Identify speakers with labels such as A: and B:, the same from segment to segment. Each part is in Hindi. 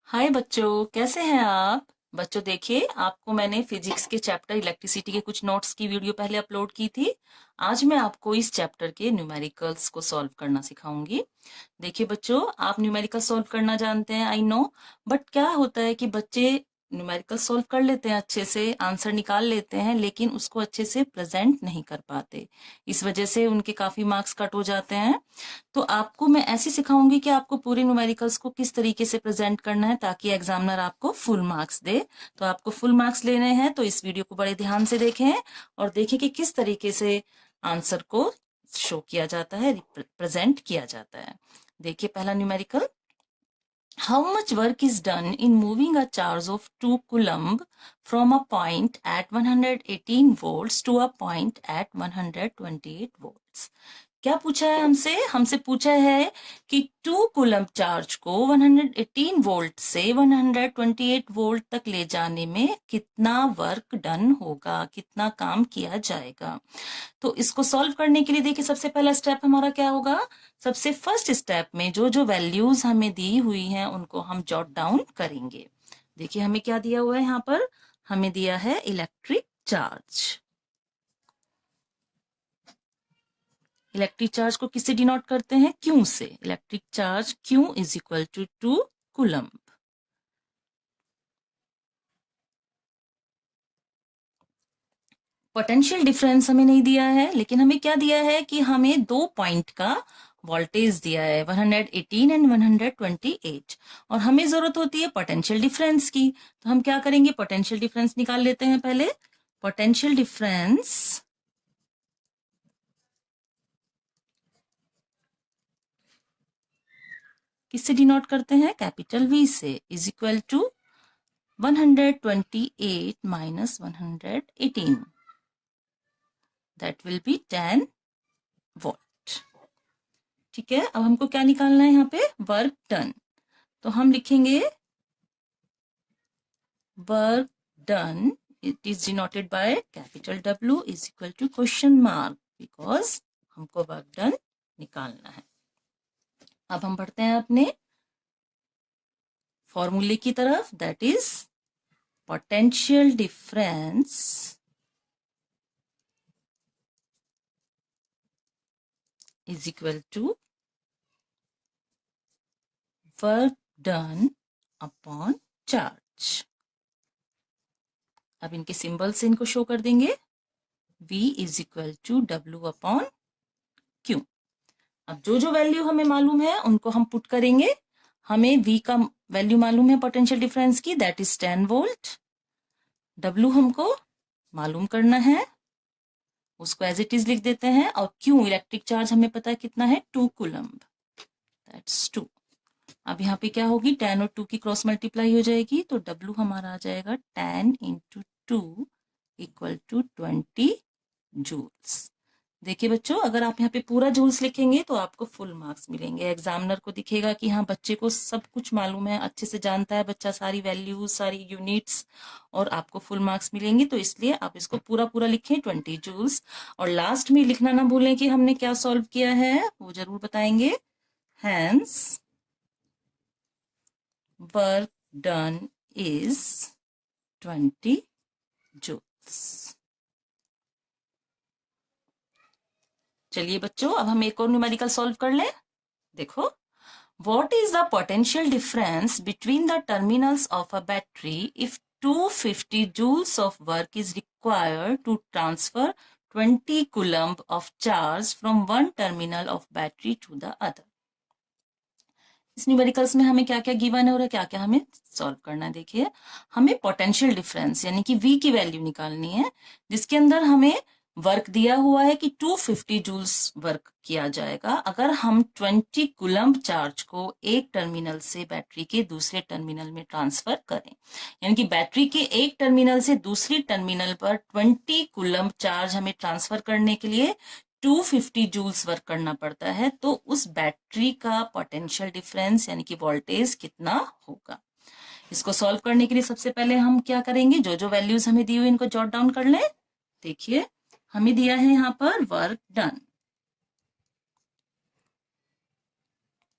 A: हाय बच्चों, कैसे हैं आप? बच्चों देखिए, आपको मैंने फिजिक्स के चैप्टर इलेक्ट्रिसिटी के कुछ नोट्स की वीडियो पहले अपलोड की थी। आज मैं आपको इस चैप्टर के न्यूमेरिकल्स को सॉल्व करना सिखाऊंगी। देखिए बच्चों, आप न्यूमेरिकल सॉल्व करना जानते हैं, आई नो। बट क्या होता है कि बच्चे न्यूमेरिकल सॉल्व कर लेते हैं, अच्छे से आंसर निकाल लेते हैं, लेकिन उसको अच्छे से प्रेजेंट नहीं कर पाते। इस वजह से उनके काफी मार्क्स कट हो जाते हैं। तो आपको मैं ऐसे सिखाऊंगी कि आपको पूरे न्यूमेरिकल्स को किस तरीके से प्रेजेंट करना है ताकि एग्जामिनर आपको फुल मार्क्स दे। तो आपको फुल मार्क्स लेने हैं तो इस वीडियो को बड़े ध्यान से देखें और देखें कि किस तरीके से आंसर को शो किया जाता है, प्रेजेंट किया जाता है। देखिए पहला numerical, how much work is done in moving a charge of 2 coulomb from a point at 118 volts to a point at 128 volts? क्या पूछा है हमसे? हमसे पूछा है कि 2 कूलम्ब चार्ज को 118 वोल्ट से 128 वोल्ट तक ले जाने में कितना वर्क डन होगा, कितना काम किया जाएगा। तो इसको सॉल्व करने के लिए देखिए, सबसे पहला स्टेप हमारा क्या होगा। सबसे फर्स्ट स्टेप में जो जो वैल्यूज हमें दी हुई हैं उनको हम जॉट डाउन करेंगे। देखिए हमें क्या दिया हुआ है यहाँ पर, हमें दिया है इलेक्ट्रिक चार्ज। इलेक्ट्रिक चार्ज को किससे डिनोट करते हैं? क्यू से। Electric charge Q is equal to 2 coulomb. Potential difference हमें नहीं दिया है, लेकिन हमें क्या दिया है कि हमें 2 पॉइंट का वोल्टेज दिया है, 118 एंड 128, और हमें जरूरत होती है पोटेंशियल डिफरेंस की। तो हम क्या करेंगे, पोटेंशियल डिफरेंस निकाल लेते हैं पहले। पोटेंशियल डिफरेंस किससे डिनोट करते हैं? कैपिटल वी से। Is equal to 128 minus 118, that will be 10 volt. ठीक है, अब हमको क्या निकालना है यहाँ पे? Work done. तो हम लिखेंगे work done, it is denoted by capital W is equal to question mark, because हमको वर्क डन निकालना है। अब हम बढ़ते हैं अपने फॉर्मूले की तरफ, that is potential difference is equal to work done upon charge। अब इनके सिंबल से इनको शो कर देंगे, V is equal to W upon Q। अब जो जो वैल्यू हमें मालूम है उनको हम पुट करेंगे। हमें V का वैल्यू मालूम है पोटेंशियल डिफरेंस की, दैट इज 10 वोल्ट। W हमको मालूम करना है, उसको एज इट इज लिख देते हैं। और Q इलेक्ट्रिक चार्ज हमें पता है कितना है, 2 कूलम्ब, दैट्स 2। अब यहाँ पे क्या होगी, 10 और 2 की क्रॉस मल्टीप्लाई हो जाएगी, तो W हमारा आ जाएगा 10 इंटू 2 इक्वल टू 20 जूल्स। देखिए बच्चों, अगर आप यहाँ पे पूरा जूल्स लिखेंगे तो आपको फुल मार्क्स मिलेंगे। एग्जामिनर को दिखेगा कि हाँ, बच्चे को सब कुछ मालूम है, अच्छे से जानता है बच्चा सारी वैल्यूज, सारी यूनिट्स, और आपको फुल मार्क्स मिलेंगे। तो इसलिए आप इसको पूरा पूरा लिखें, 20 जूल्स। और लास्ट में लिखना ना भूलें कि हमने क्या सॉल्व किया है, वो जरूर बताएंगे। Hence work done is 20 joules. चलिए बच्चों, अब हम एक और न्यूमेरिकल सॉल्व कर लें। देखो, what is the potential difference between the terminals of a battery if 250 joules of work is required to transfer 20 coulomb of charge from one terminal of battery to the other? इस न्यूमेरिकल्स में हमें क्या क्या गिवन है और क्या क्या हमें सॉल्व करना है। देखिए, हमें पोटेंशियल डिफरेंस यानी कि V की वैल्यू निकालनी है, जिसके अंदर हमें वर्क दिया हुआ है कि 250 जूल्स वर्क किया जाएगा अगर हम 20 कूलम्ब चार्ज को एक टर्मिनल से बैटरी के दूसरे टर्मिनल में ट्रांसफर करें। यानी कि बैटरी के एक टर्मिनल से दूसरी टर्मिनल पर 20 कूलम्ब चार्ज हमें ट्रांसफर करने के लिए 250 जूल्स वर्क करना पड़ता है। तो उस बैटरी का पोटेंशियल डिफरेंस यानी कि वोल्टेज कितना होगा। इसको सॉल्व करने के लिए सबसे पहले हम क्या करेंगे, जो जो वैल्यूज हमें दी हुई इनको जॉट डाउन कर लें। देखिए, हमें दिया है यहाँ पर वर्क डन।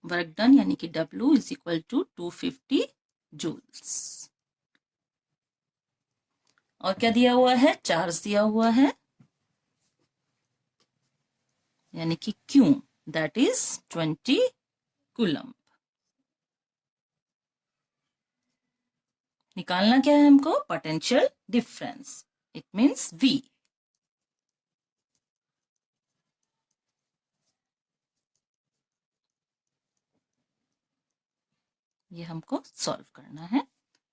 A: वर्क डन यानी कि W is equal to 250 joules. और क्या दिया हुआ है, चार्ज दिया हुआ है, यानी कि क्यू, दैट इज 20 कूलम्ब। निकालना क्या है हमको, potential difference, it means V। ये हमको सॉल्व करना है।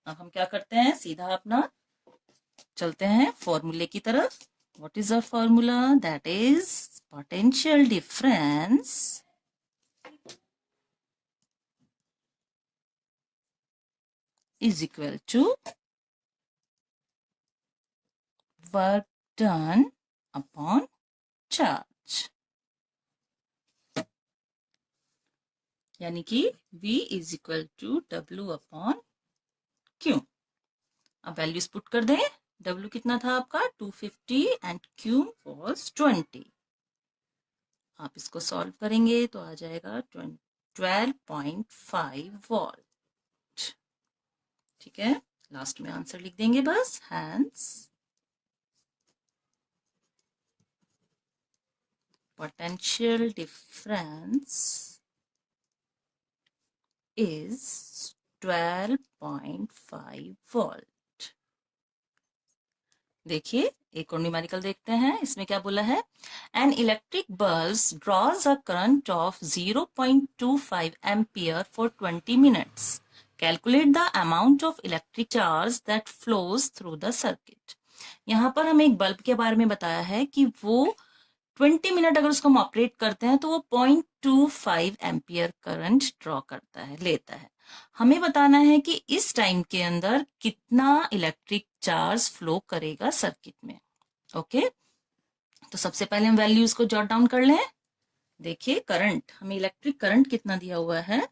A: अब हम क्या करते हैं, सीधा अपना चलते हैं फॉर्मूले की तरफ। What is our formula, that is potential difference is equal to work done upon charge, यानी कि V is equal to W upon Q। अब वैल्यूज पुट कर दें, W कितना था आपका 250 एंड Q was 20। आप इसको सॉल्व करेंगे तो आ जाएगा 12.5 वॉल्ट। ठीक है, लास्ट में आंसर लिख देंगे बस, hence potential difference is 12.5 volt. देखिए एक और न्यूमेरिकल देखते हैं, इसमें क्या बोला है, an electric bulb draws a current of 0.25 ampere for 20 minutes, calculate the amount of electric charge that flows through the circuit. यहाँ पर हमें एक बल्ब के बारे में बताया है कि वो 20 मिनट अगर उसको हम ऑपरेट करते हैं तो वो 0.25 एम्पियर करंट ड्रॉ करता है, लेता है। हमें बताना है कि इस टाइम के अंदर कितना इलेक्ट्रिक चार्ज फ्लो करेगा सर्किट में। ओके, तो सबसे पहले हम वैल्यूज को जॉट डाउन कर लें। देखिए करंट, हमें इलेक्ट्रिक करंट कितना दिया हुआ है,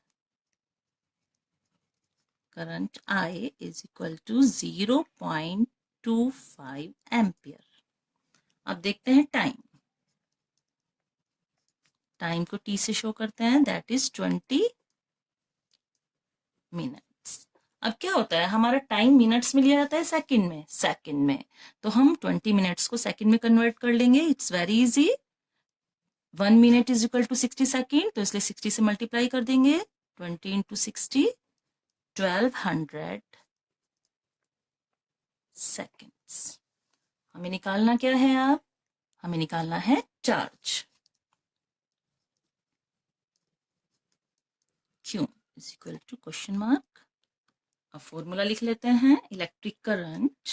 A: current I is equal to 0.25 ampere. अब देखते हैं टाइम, टाइम को T से शो करते हैं, दैट इज 20 मिनट्स। अब क्या होता है, हमारा टाइम मिनट्स में लिया जाता है सेकंड में, सेकंड में, तो हम 20 मिनट्स को सेकंड में कन्वर्ट कर लेंगे। It's very easy, 1 minute is equal to 60 second, तो इसलिए 60 से मल्टीप्लाई कर देंगे, 20 इंटू 60, 1200 सेकेंड्स। हमें निकालना क्या है, आप हमें निकालना है charge, Q is equal to question mark. अब फॉर्मूला लिख लेते हैं, electric current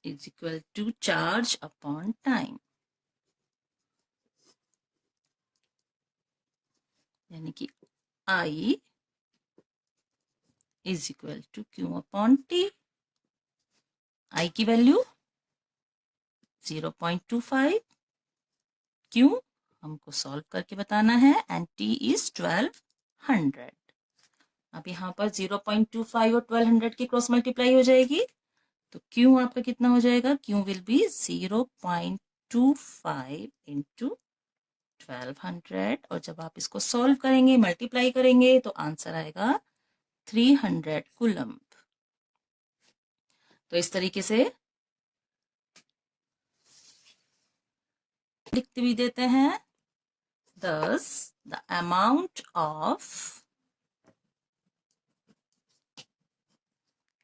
A: is equal to charge upon time, यानी कि I is equal to Q upon T। I की वैल्यू 0.25, Q हमको सॉल्व करके बताना है, एंड T इज 1200। अब यहाँ पर 0.25 और 1200 की क्रॉस मल्टीप्लाई हो जाएगी, तो Q आपका कितना हो जाएगा, Q विल बी 0.25 इंटू 1200, और जब आप इसको सॉल्व करेंगे, मल्टीप्लाई करेंगे, तो आंसर आएगा 300 कूलम्ब। तो इस तरीके से लिखते भी देते हैं, thus the amount of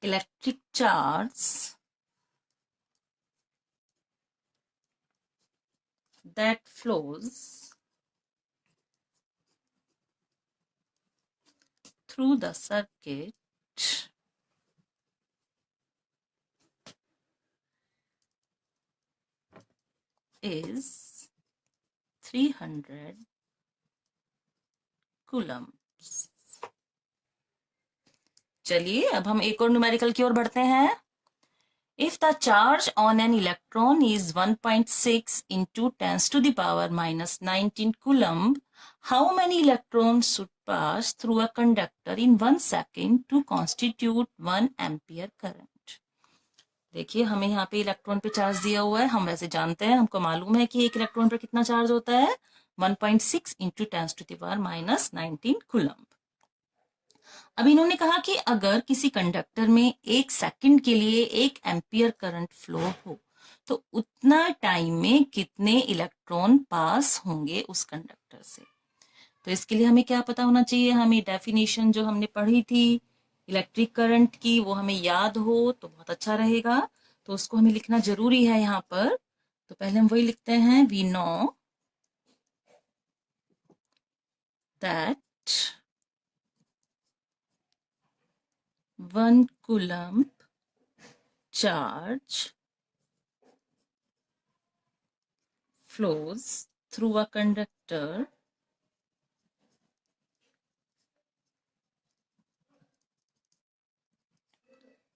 A: electric charge that flows through the circuit is 300 coulombs। चलिए अब हम एक और न्यूमेरिकल की ओर बढ़ते हैं। If the charge on an electron is 1.6 into 10 to the power minus 19 coulomb, how many electrons should pass through a conductor in 1 second to constitute 1 ampere current? देखिए हमें यहाँ पे इलेक्ट्रॉन पे चार्ज दिया हुआ है, हम वैसे जानते हैं, हमको मालूम है कि एक इलेक्ट्रॉन पर कितना चार्ज होता है, 1.6 इंटू 10⁻⁻19 कूलम्ब। अब इन्होंने कहा कि अगर किसी कंडक्टर में 1 सेकंड के लिए 1 एम्पियर करंट फ्लो हो तो उतना टाइम में कितने इलेक्ट्रॉन पास होंगे उस कंडक्टर से। तो इसके लिए हमें क्या पता होना चाहिए, हमें डेफिनेशन जो हमने पढ़ी थी इलेक्ट्रिक करंट की वो हमें याद हो तो बहुत अच्छा रहेगा। तो उसको हमें लिखना जरूरी है यहाँ पर। तो पहले हम वही लिखते हैं, we know that 1 coulomb charge flows through a conductor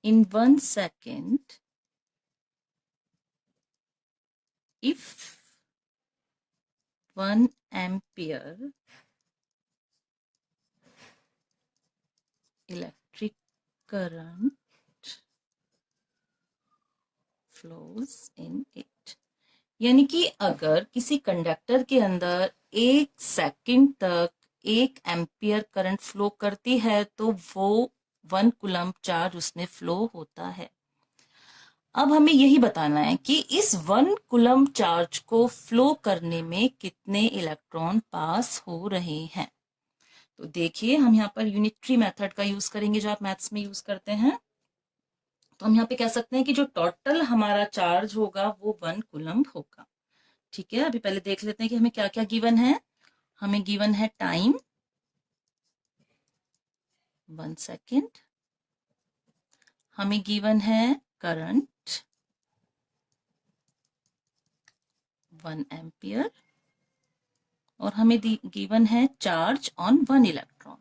A: in 1 second if 1 ampere electric current flows in it। यानी कि अगर किसी कंडक्टर के अंदर 1 सेकंड तक 1 एम्पियर करंट फ्लो करती है तो वो 1 कूलम्ब चार्ज उसमें फ्लो होता है। अब हमें यही बताना है कि इस 1 कूलम्ब चार्ज को फ्लो करने में कितने इलेक्ट्रॉन पास हो रहे हैं। तो देखिए हम यहाँ पर यूनिटरी मेथड का यूज करेंगे जो आप मैथ्स में यूज करते हैं। तो हम यहाँ पे कह सकते हैं कि जो टोटल हमारा चार्ज होगा वो 1 कूलम्ब होगा। ठीक है, अभी पहले देख लेते हैं कि हमें क्या क्या गिवन है। हमें गिवन है टाइम 1 सेकेंड, हमें गिवन है करंट 1 एम्पियर और हमें गिवन है charge on 1 electron.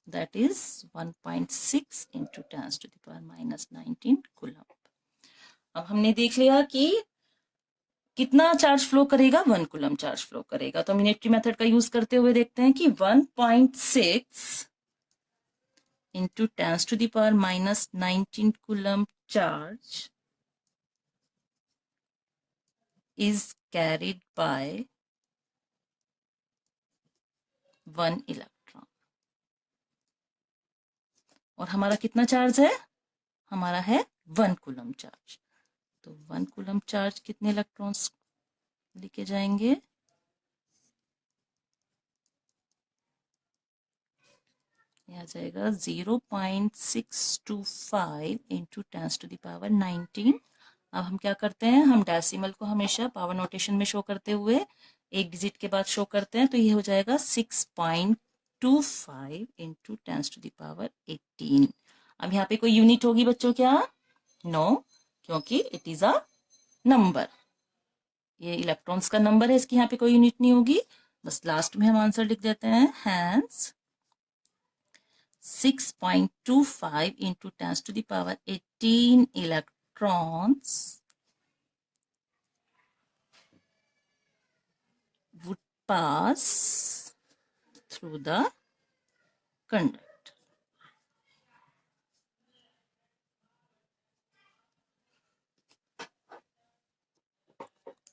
A: That is 1.6 into 10⁻⁻19 coulomb. अब हमने देख लिया कि कितना चार्ज फ्लो करेगा, 1 कूलम्ब चार्ज फ्लो करेगा। तो हम यूनिटरी मेथड का यूज करते हुए देखते हैं कि 1.6 into 10⁻⁻19 coulomb charge is carried by 1 electron. और हमारा कितना चार्ज है, हमारा है 1 कूलम्ब चार्ज। तो 1 कूलम्ब चार्ज कितने इलेक्ट्रॉन्स लेके जाएंगे, ये आ जाएगा 0.625 इंटू 10⁻⁹। अब हम क्या करते हैं, हम डेसिमल को हमेशा पावर नोटेशन में शो करते हुए एक डिजिट के बाद शो करते हैं। तो ये हो जाएगा 6.25 इंटू 10⁻18। अब यहाँ पे कोई यूनिट होगी बच्चों क्या, नो, क्योंकि इट इज अ नंबर, ये इलेक्ट्रॉन्स का नंबर है, इसकी यहाँ पे कोई यूनिट नहीं होगी। बस लास्ट में हम आंसर लिख देते हैं, hence 6.25 into 10⁻18 electrons would pass through the conductor।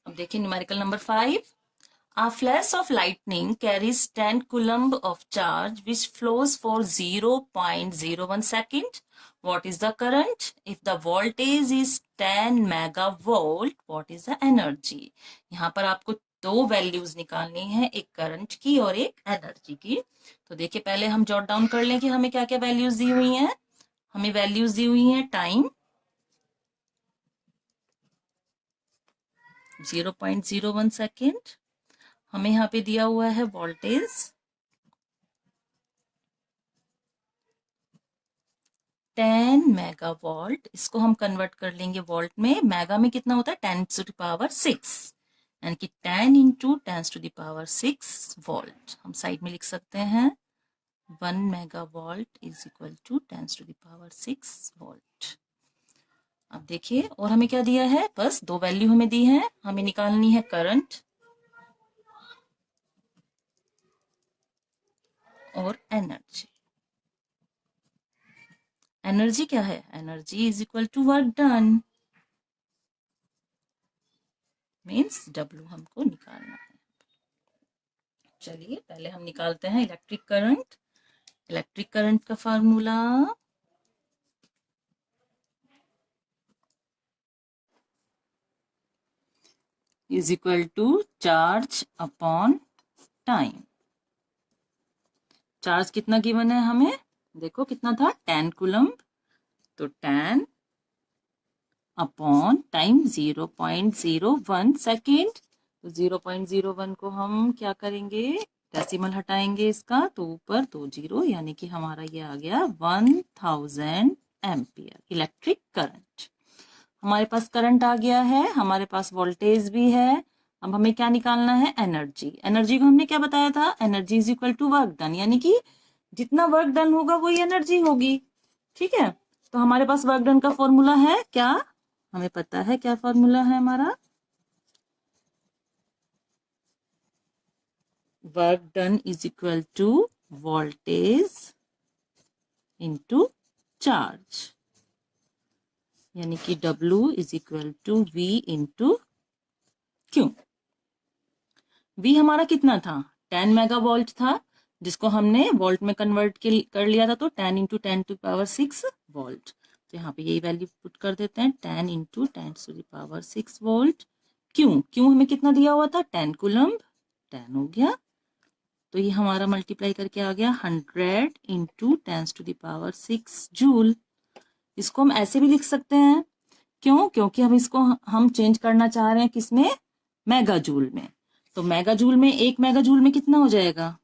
A: अब देखिए numerical number 5। A flash of lightning carries 10 coulomb of charge which flows for 0.01 second. What is the current? If the voltage is 10 megavolt, what is the energy? यहाँ पर आपको दो वैल्यूज निकालनी है, एक करंट की और एक एनर्जी की। तो देखिए पहले हम जॉट डाउन कर लें कि हमें क्या क्या वैल्यूज दी हुई हैं। हमें वैल्यूज दी हुई हैं टाइम 0.01 सेकेंड, हमें यहाँ पे दिया हुआ है वोल्टेज 10 मेगावोल्ट। इसको हम कन्वर्ट कर लेंगे वोल्ट में, मेगा में कितना होता है 10⁶, यानी कि 10 इंटू 10⁶ वोल्ट। हम साइड में लिख सकते हैं 1 megavolt is equal to 10⁶ volt. अब देखिए और हमें क्या दिया है, बस दो वैल्यू हमें दी है, हमें निकालनी है करंट और एनर्जी। एनर्जी क्या है, energy is equal to work done. Means W हमको निकालना है। चलिए पहले हम निकालते हैं इलेक्ट्रिक करंट। इलेक्ट्रिक करंट का formula is equal to charge upon time. Charge कितना गिवन है हमें, देखो कितना था 10 कूलम्ब, तो 10 अपॉन टाइम 0.01 सेकेंड। तो 0.01 को हम क्या करेंगे, डेसिमल हटाएंगे इसका, तो ऊपर 2 जीरो, यानी कि हमारा ये आ गया 1000 एम्पियर इलेक्ट्रिक करंट। हमारे पास करंट आ गया है, हमारे पास वोल्टेज भी है। अब हमें क्या निकालना है, एनर्जी। एनर्जी को हमने क्या बताया था, energy is equal to work done, यानी कि जितना वर्क डन होगा वही एनर्जी होगी। ठीक है, तो हमारे पास वर्क डन का फॉर्मूला है क्या, हमें पता है क्या फॉर्मूला है हमारा, work done is equal to voltage into charge, यानी कि W is equal to V into Q। V हमारा कितना था, 10 मेगा वोल्ट था, जिसको हमने वोल्ट में कन्वर्ट कर लिया था, तो 10 इंटू 10 टू पावर 6 वोल्ट। तो यहाँ पे यही वैल्यू पुट कर देते हैं, 10 इंटू 10 टू पावर 6 वोल्ट। क्यों हमें कितना दिया हुआ था, 10 कूलम्ब, 10 हो गया, तो ये हमारा मल्टीप्लाई करके आ गया 100 इंटू 10 टू पावर 6 जूल। इसको हम ऐसे भी लिख सकते हैं, क्योंकि हम इसको हम चेंज करना चाह रहे हैं किसमें, मेगा जूल में। तो मेगा जूल में, 1 मेगा जूल में कितना हो जाएगा,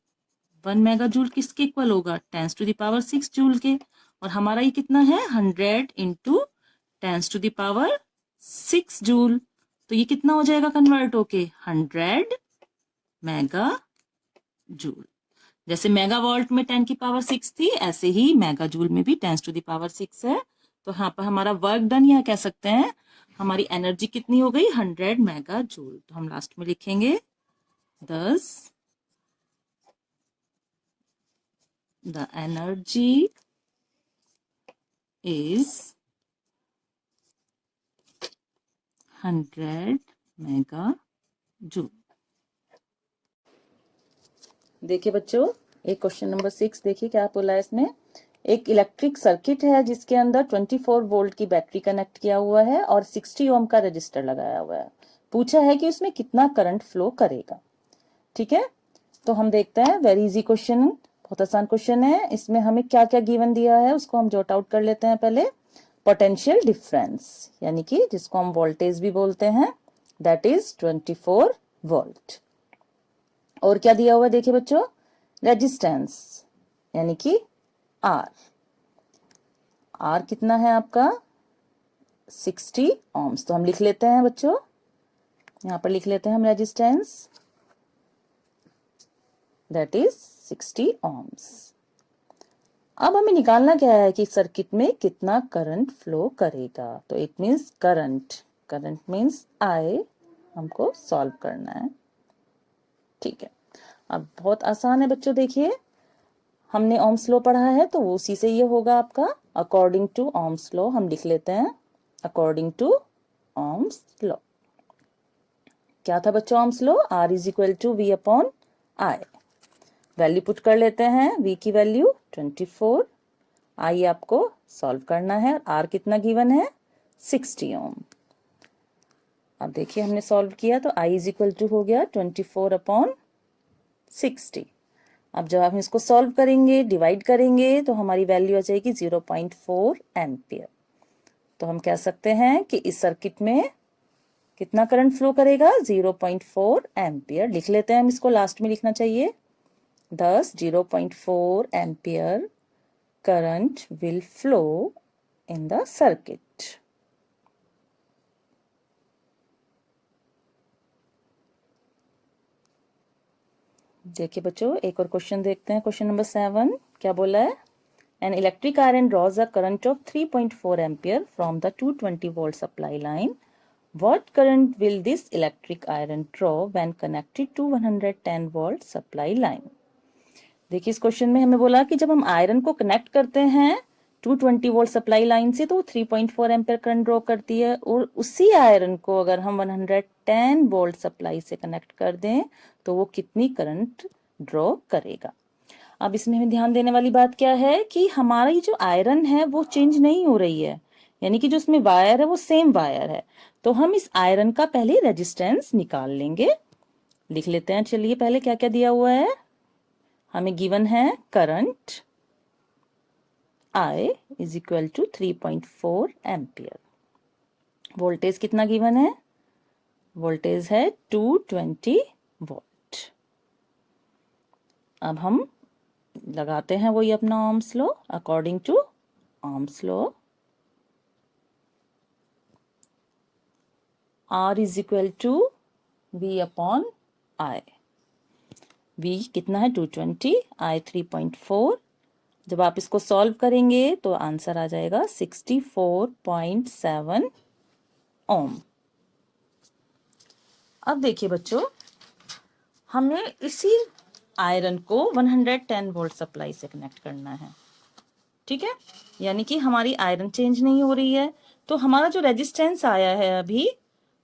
A: 1 मेगा जूल किसके इक्वल होगा, 10 टू पावर 6 जूल के। और हमारा ये कितना है, 100 इंटू 10 टू पावर 6 जूल। तो ये कितना हो जाएगा कन्वर्ट होके, 100 मेगा जूल। जैसे मेगा वोल्ट में 10 की पावर 6 थी, ऐसे ही मेगा जूल में भी 10 टू पावर 6 है। तो यहाँ पर हमारा वर्क डन, यह कह सकते हैं हमारी एनर्जी कितनी हो गई, 100 मेगा जूल। तो हम लास्ट में लिखेंगे 10 the energy is 100 mega joule. देखिए बच्चों, एक क्वेश्चन नंबर 6 देखिए क्या बोला है इसमें। एक इलेक्ट्रिक सर्किट है जिसके अंदर 24 वोल्ट की बैटरी कनेक्ट किया हुआ है और 60 ओम का रजिस्टर लगाया हुआ है। पूछा है कि उसमें कितना करंट फ्लो करेगा। ठीक है, तो हम देखते हैं, वेरी इजी क्वेश्चन, बहुत आसान क्वेश्चन है। इसमें हमें क्या क्या गिवन दिया है उसको हम जॉट आउट कर लेते हैं पहले। पोटेंशियल डिफरेंस, यानी कि जिसको हम वोल्टेज भी बोलते हैं, दैट इज 24 वोल्ट। और क्या दिया हुआ है देखिए बच्चों, रेजिस्टेंस, यानी कि आर। आर कितना है आपका, 60 ohms। तो हम लिख लेते हैं बच्चों, यहां पर लिख लेते हैं हम रेजिस्टेंस, दैट इज 60 ohms। अब हमें निकालना क्या है कि सर्किट में कितना करंट फ्लो करेगा। तो it means current means I, हमको सॉल्व करना है। ठीक है, अब बहुत आसान है बच्चों, देखिए हमने ओम्स लॉ पढ़ा है, तो उसी से ये होगा आपका, अकॉर्डिंग टू ओम्स लॉ हम लिख लेते हैं, अकॉर्डिंग टू ओम्स लॉ। क्या था बच्चों Ohm's law, R is equal to V upon I. Value put कर लेते हैं, v की वैल्यू 24, आई आपको सॉल्व करना है, आर कितना गिवन है 60 ओम। अब देखिए हमने सॉल्व किया तो i इज इक्वल टू हो गया 24 अपॉन 60। अब जब हम इसको सॉल्व करेंगे, डिवाइड करेंगे, तो हमारी वैल्यू आ जाएगी 0.4 एम्पियर। तो हम कह सकते हैं कि इस सर्किट में कितना करंट फ्लो करेगा, 0.4 एम्पियर। लिख लेते हैं हम इसको, लास्ट में लिखना चाहिए, thus 0.4 ampere current will flow in the circuit। देखिए बच्चों, एक और क्वेश्चन देखते हैं, क्वेश्चन नंबर 7 क्या बोला है। An electric iron draws a current of 3.4 ampere from the 220 volt supply line. What current will this electric iron draw when connected to 110 volt supply line? देखिए इस क्वेश्चन में हमें बोला कि जब हम आयरन को कनेक्ट करते हैं 220 वोल्ट सप्लाई लाइन से तो 3.4 एम्पियर करंट ड्रॉ करती है, और उसी आयरन को अगर हम 110 वोल्ट सप्लाई से कनेक्ट कर दें तो वो कितनी करंट ड्रॉ करेगा। अब इसमें हमें ध्यान देने वाली बात क्या है कि हमारी जो आयरन है वो चेंज नहीं हो रही है, यानी कि जो उसमें वायर है वो सेम वायर है। तो हम इस आयरन का पहले रेजिस्टेंस निकाल लेंगे। लिख लेते हैं, चलिए पहले क्या क्या दिया हुआ है। हमें गिवन है current I is equal to 3.4 ampere. Voltage कितना गिवन है, वोल्टेज है 220 वोल्ट। अब हम लगाते हैं वही अपना ohms law. According to ohms law R is equal to V upon I। V कितना है 220, I 3.4। जब आप इसको सॉल्व करेंगे तो आंसर आ जाएगा 64.7 ओम। अब देखिए बच्चों, हमें इसी आयरन को 110 वोल्ट सप्लाई से कनेक्ट करना है, ठीक है। यानी कि हमारी आयरन चेंज नहीं हो रही है, तो हमारा जो रेजिस्टेंस आया है अभी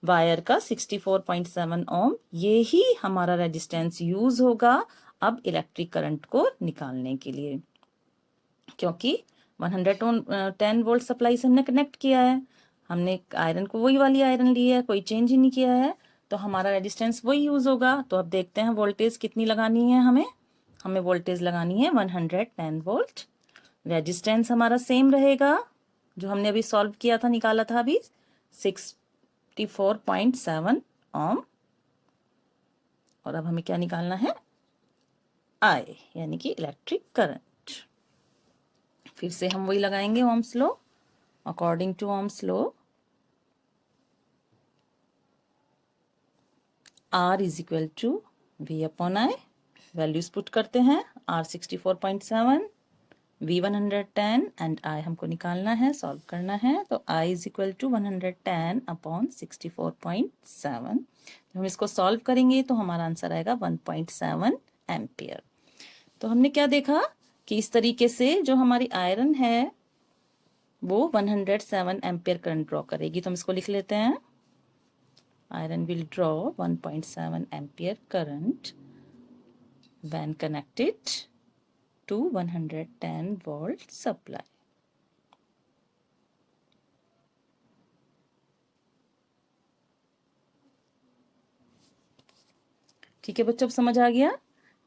A: वायर का 64.7 ओम, ये ही हमारा रेजिस्टेंस यूज होगा अब इलेक्ट्रिक करंट को निकालने के लिए, क्योंकि 110 वोल्ट सप्लाई से हमने कनेक्ट किया है। हमने आयरन को वही वाली आयरन ली है, कोई चेंज ही नहीं किया है, तो हमारा रेजिस्टेंस वही यूज होगा। तो अब देखते हैं वोल्टेज कितनी लगानी है हमें वोल्टेज लगानी है 110 वोल्ट। रेजिस्टेंस हमारा सेम रहेगा जो हमने अभी सॉल्व किया था, निकाला था अभी 64.7 ओम। और अब हमें क्या निकालना है, आई यानी कि इलेक्ट्रिक करंट। फिर से हम वही लगाएंगे ohms law. According to ohms law R is equal to V upon I। Values put करते हैं, R 64.7, V 110 एंड I हमको निकालना है, सॉल्व करना है। तो I is equal to 110 upon 64.7। तो हम इसको सॉल्व करेंगे तो हमारा आंसर आएगा 1.7 एम्पियर। तो हमने क्या देखा कि इस तरीके से जो हमारी आयरन है वो 107 एम्पियर करंट ड्रॉ करेगी। तो हम इसको लिख लेते हैं, iron will draw 1.7 ampere current when connected to 110 volt supply। ठीक है बच्चों, अब समझ आ गया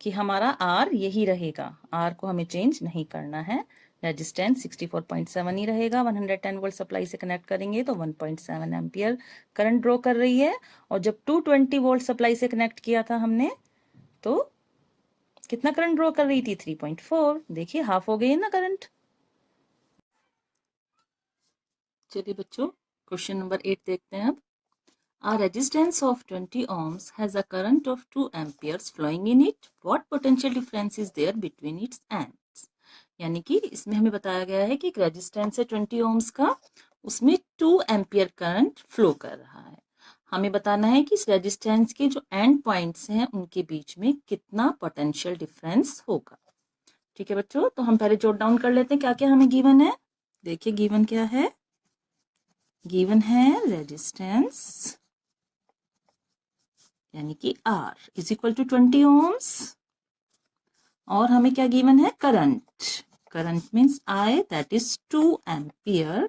A: कि हमारा R यही रहेगा, R को हमें चेंज नहीं करना है। रेजिस्टेंस 64.7 ही रहेगा। 110 वोल्ट सप्लाई से कनेक्ट करेंगे तो 1.7 एम्पियर करंट ड्रॉ कर रही है। और जब 220 वोल्ट सप्लाई से कनेक्ट किया था हमने तो कितना करंट ड्रॉ कर रही थी, 3.4। देखिए हाफ हो गई है ना करंट। चलिए बच्चों, क्वेश्चन नंबर 8 देखते हैं अब। A resistance of 20 ohms has a current of 2 amperes flowing in it. What potential difference is there between its ends? यानी कि इसमें हमें बताया गया है कि एक रेजिस्टेंस है 20 ohms का, उसमें 2 एम्पियर करंट फ्लो कर रहा है। हमें बताना है कि इस रेजिस्टेंस के जो एंड पॉइंट्स हैं उनके बीच में कितना पोटेंशियल डिफरेंस होगा। ठीक है बच्चों, तो हम पहले जॉट डाउन कर लेते हैं क्या क्या हमें गिवन है। देखिए गिवन क्या है, गिवन है रेजिस्टेंस यानी कि R is equal to 20 ohms, और हमें क्या गिवन है, current. Current means I that is 2 ampere,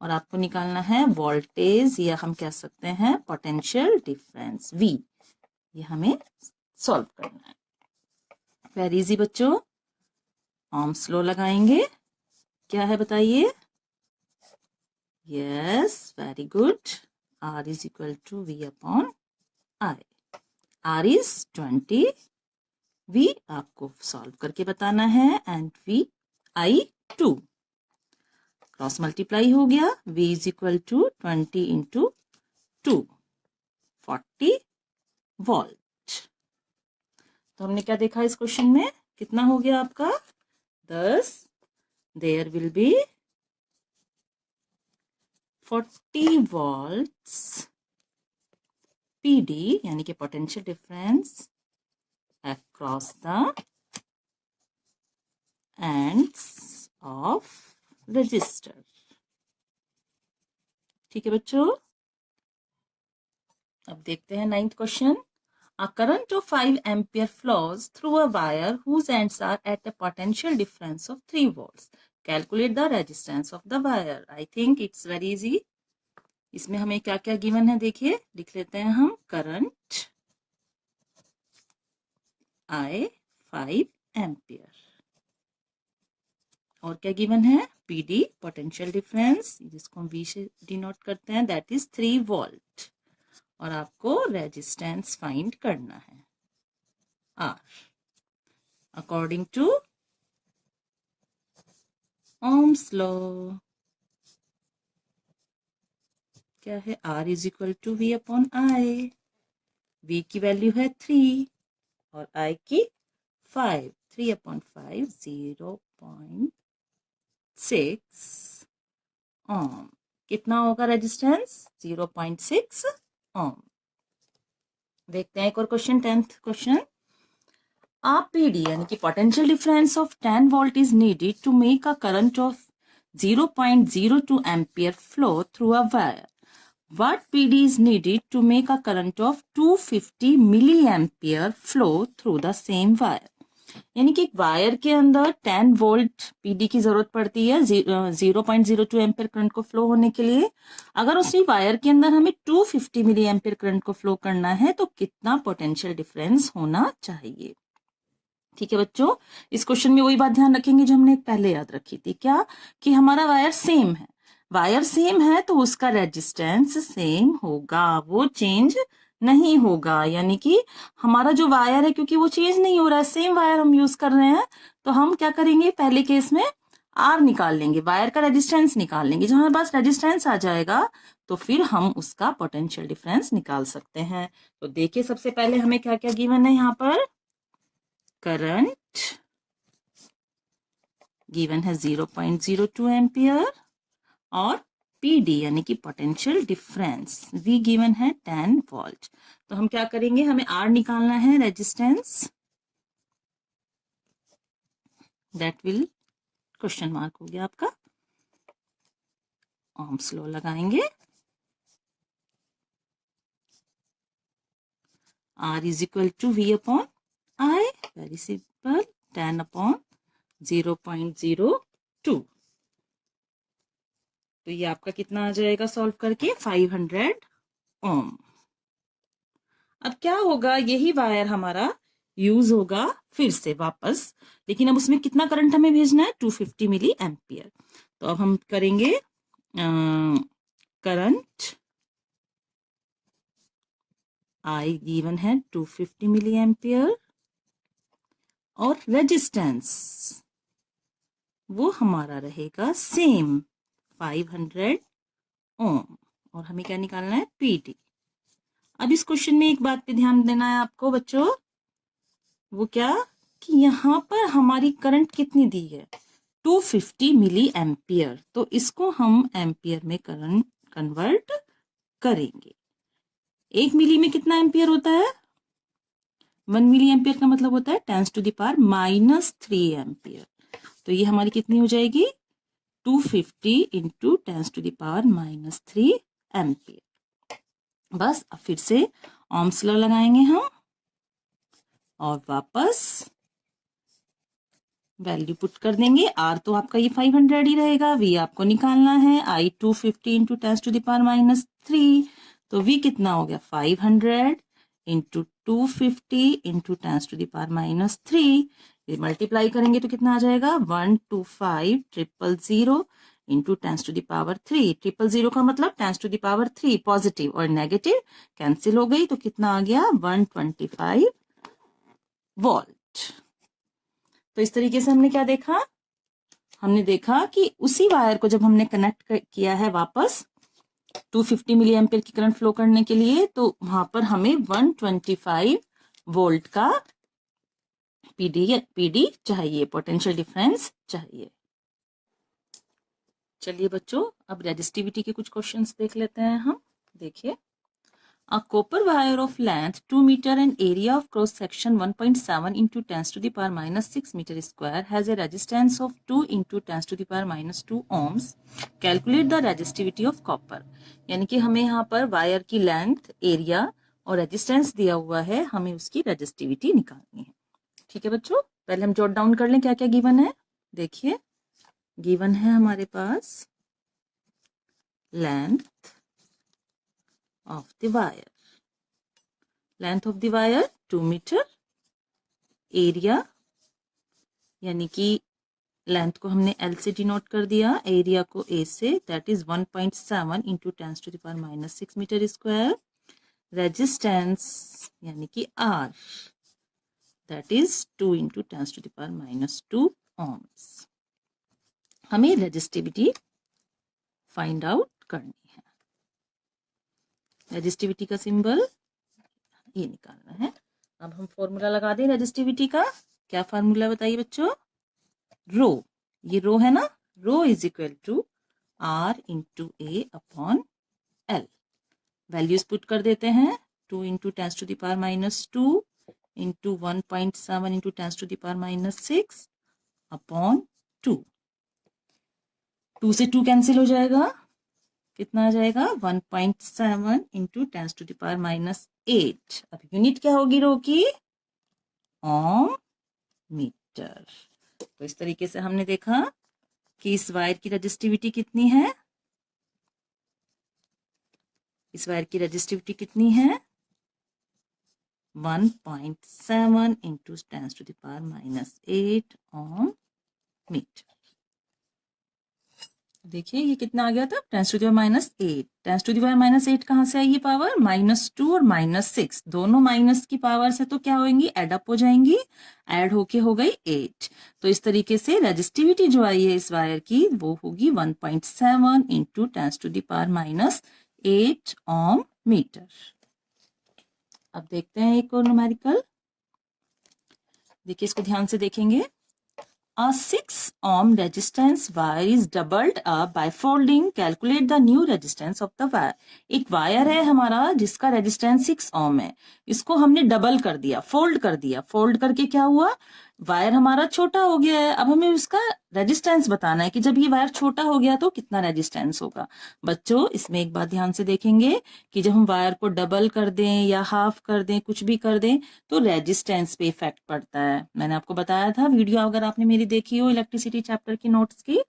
A: और आपको निकालना है वोल्टेज या हम कह सकते हैं पोटेंशियल डिफरेंस V। ये हमें सॉल्व करना है। वेरी इजी बच्चों, ohms लॉ लगाएंगे। क्या है बताइए, yes very good, R is equal to V upon I। R is 20, V आपको सॉल्व करके बताना है, and V I 2। Cross multiply हो गया, V is equal to 20 into 2, 40 volt. तो हमने क्या देखा इस क्वेश्चन में, कितना हो गया आपका 10, there will be 40 volts PD यानी कि potential difference across the ends of resistor. ठीक है बच्चों, अब देखते हैं 9th question. A current of 5 ampere flows through a wire whose ends are at a potential difference of 3 volts. Calculate the resistance of the wire. I think it's very easy. इसमें हमें क्या क्या गिवन है देखिए, लिख लेते हैं हम। करंट I 5 एम्पियर, और क्या गिवन है, पीडी पोटेंशियल डिफरेंस, जिसको हम वी से डिनोट करते हैं, दैट इज 3 वोल्ट, और आपको रेजिस्टेंस फाइंड करना है R according to ohm's law. क्या है, R is equal to V upon I. वी की वैल्यू है 3 और आई की 5। 3 अपॉन 5 0.6 ओम। कितना होगा रेजिस्टेंस, 0.6 ओम। देखते हैं एक और क्वेश्चन, 10th क्वेश्चन। पीडी यानी कि potential difference of 10 volt is needed to make a current of 0.02 ampere flow through a wire. What PD is needed to make a current of 250 milliampere flow through the same wire? यानी कि एक वायर के अंदर 10 वोल्ट पीडी की जरूरत पड़ती है 0.02 एम्पियर करंट को फ्लो होने के लिए। अगर उसी वायर के अंदर हमें 250 मिली एम्पियर करंट को फ्लो करना है तो कितना पोटेंशियल डिफरेंस होना चाहिए। ठीक है बच्चों, इस क्वेश्चन में वही बात ध्यान रखेंगे जो हमने पहले याद रखी थी, क्या कि हमारा वायर सेम है। वायर सेम है तो उसका रेजिस्टेंस सेम होगा, वो चेंज नहीं होगा। यानी कि हमारा जो वायर है, क्योंकि वो चेंज नहीं हो रहा है, सेम वायर हम यूज कर रहे हैं, तो हम क्या करेंगे, पहले केस में आर निकाल लेंगे, वायर का रेजिस्टेंस निकाल लेंगे। जब हमारे पास रेजिस्टेंस आ जाएगा तो फिर हम उसका पोटेंशियल डिफरेंस निकाल सकते हैं। तो देखिए सबसे पहले हमें क्या क्या गिवन है यहाँ पर। करंट गिवन है 0.02 एम्पियर, और पीडी यानी कि पोटेंशियल डिफरेंस वी गिवन है 10 वोल्ट। तो हम क्या करेंगे, हमें आर निकालना है, resistance, that will question mark हो गया आपका। ओम्स लॉ लगाएंगे, R is equal to V upon I, very simple, 10 upon 0.02। तो ये आपका कितना आ जाएगा सॉल्व करके, 500 ओम। अब क्या होगा, यही वायर हमारा यूज होगा फिर से वापस, लेकिन अब उसमें कितना करंट हमें भेजना है, 250 मिली एम्पियर। तो अब हम करेंगे करंट आई गिवन है 250 मिली एम्पियर, और रेजिस्टेंस वो हमारा रहेगा सेम 500 ओम, और हमें क्या निकालना है, पीडी। अब इस क्वेश्चन में एक बात पे ध्यान देना है आपको बच्चों, वो क्या कि यहाँ पर हमारी करंट कितनी दी है, 250 मिली एम्पियर। तो इसको हम एम्पियर में करंट कन्वर्ट करेंगे। 1 मिली में कितना एम्पियर होता है, 1 मिली एम्पियर का मतलब होता है 10 टू द पावर -3 एम्पियर। तो ये हमारी कितनी हो जाएगी, 250 into 10 to the power -3 ampere. बस अब फिर से ओम्स लॉ लगाएंगे हम, और वापस वैल्यू पुट कर देंगे। आर तो आपका ये 500 ही रहेगा, वी आपको निकालना है, I 250 into 10 to the power -3, तो वी कितना हो गया, 500 into 250 into 10 to the power -3। ये मल्टीप्लाई करेंगे तो कितना आ जाएगा, 125,000 इंटू 10 टू द पावर 3। 000 का मतलब 10 टू द पावर 3, पॉजिटिव और नेगेटिव कैंसिल हो गई, तो कितना आ गया, 125 वोल्ट। तो इस तरीके से हमने क्या देखा, हमने देखा कि उसी वायर को जब हमने कनेक्ट किया है वापस 250 मिली एम्पियर की करंट फ्लो करने के लिए, तो वहां पर हमें 125 वोल्ट का पीडी चाहिए, पोटेंशियल डिफरेंस चाहिए। चलिए बच्चों, अब रेजिस्टिविटी के कुछ क्वेश्चंस देख लेते हैं हम। देखिए, A copper wire of length 2 meter and area of cross section 1.7 into 10 to the power minus 6 meter square has a resistance of 2 into 10 to the power minus 2 ohms. Calculate the resistivity of copper. यानी कि हमें यहाँ पर वायर की लेंथ, एरिया और रेजिस्टेंस दिया हुआ है, हमें उसकी रेजिस्टिविटी निकालनी है। ठीक है बच्चों, पहले हम जॉट डाउन कर लें क्या क्या गिवन है। देखिए गिवन है हमारे पास length of the wire, length of the wire 2 metre, area यानी कि लेंथ को हमने L से डिनोट कर दिया, एरिया को A से, that is 1.7 into 10 to the power minus 6 metre square, resistance यानी कि R that is 2 into 10 to the power minus 2 ohms। हमें रेजिस्टिविटी फाइंड आउट करनी है। रेजिस्टिविटी का सिंबल ये निकालना है। अब हम फॉर्मूला लगा दें रेजिस्टिविटी का। क्या फार्मूला बताइए बच्चों? रो, ये रो है ना, rho is equal to R into A upon L. Values put कर देते हैं, 2 into 10 to the power minus 2 into 1.7 into 10 to the power minus 6 upon 2। 2 से 2 कैंसिल हो जाएगा, कितना आ जाएगा 1.7 into 10 to the power minus 8। अब यूनिट क्या होगी रो की? Ohm metre. तो इस तरीके से हमने देखा कि इस वायर की रेजिस्टिविटी कितनी है, इस वायर की रेजिस्टिविटी कितनी है 1.7 into 10 to the power minus 8 ohm metre. देखिए ये कितना आ गया था 10 to the power minus 8। 10 to the power minus 8 कहाँ से आई ये पावर? -2 और -6 दोनों माइनस की पावर से तो क्या होंगी, एड अप हो जाएंगी, ऐड होके हो गई 8। तो इस तरीके से रेजिस्टिविटी जो आई है इस वायर की वो होगी 1.7 into 10 to the power minus 8 ohm metre. अब देखते हैं एक और न्यूमेरिकल। देखिए इसको ध्यान से देखेंगे। A 6 ohm resistance wire is doubled up by folding. Calculate the new resistance of the wire. एक वायर है हमारा जिसका रेजिस्टेंस 6 ओम है, इसको हमने डबल कर दिया, फोल्ड कर दिया। फोल्ड करके क्या हुआ, वायर हमारा छोटा हो गया है। अब हमें उसका रेजिस्टेंस बताना है कि जब ये वायर छोटा हो गया तो कितना रेजिस्टेंस होगा। बच्चों इसमें एक बात ध्यान से देखेंगे कि जब हम वायर को डबल कर दें या हाफ कर दें, कुछ भी कर दें, तो रेजिस्टेंस पे इफेक्ट पड़ता है। मैंने आपको बताया था, वीडियो अगर आपने मेरी देखी हो इलेक्ट्रिसिटी चैप्टर की नोट्स की।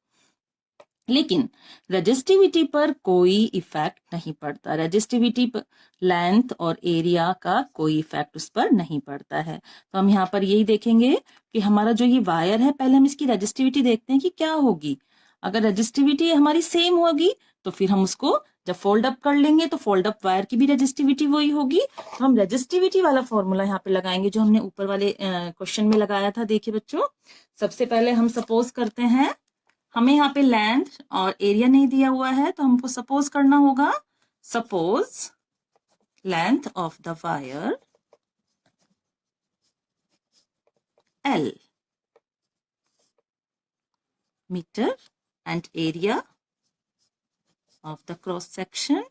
A: लेकिन रेजिस्टिविटी पर कोई इफेक्ट नहीं पड़ता, रेजिस्टिविटी पर लेंथ और एरिया का कोई इफेक्ट उस पर नहीं पड़ता है। तो हम यहाँ पर यही देखेंगे कि हमारा जो ये वायर है, पहले हम इसकी रेजिस्टिविटी देखते हैं कि क्या होगी। अगर रेजिस्टिविटी हमारी सेम होगी तो फिर हम उसको जब फोल्ड अप कर लेंगे तो फोल्ड अप वायर की भी रेजिस्टिविटी वही होगी। तो हम रेजिस्टिविटी वाला फॉर्मूला यहाँ पे लगाएंगे जो हमने ऊपर वाले क्वेश्चन में लगाया था। देखिए बच्चों, सबसे पहले हम सपोज करते हैं, हमें यहाँ पे लेंथ और एरिया नहीं दिया हुआ है तो हमको सपोज करना होगा। Suppose length of the wire L metre and area of the cross section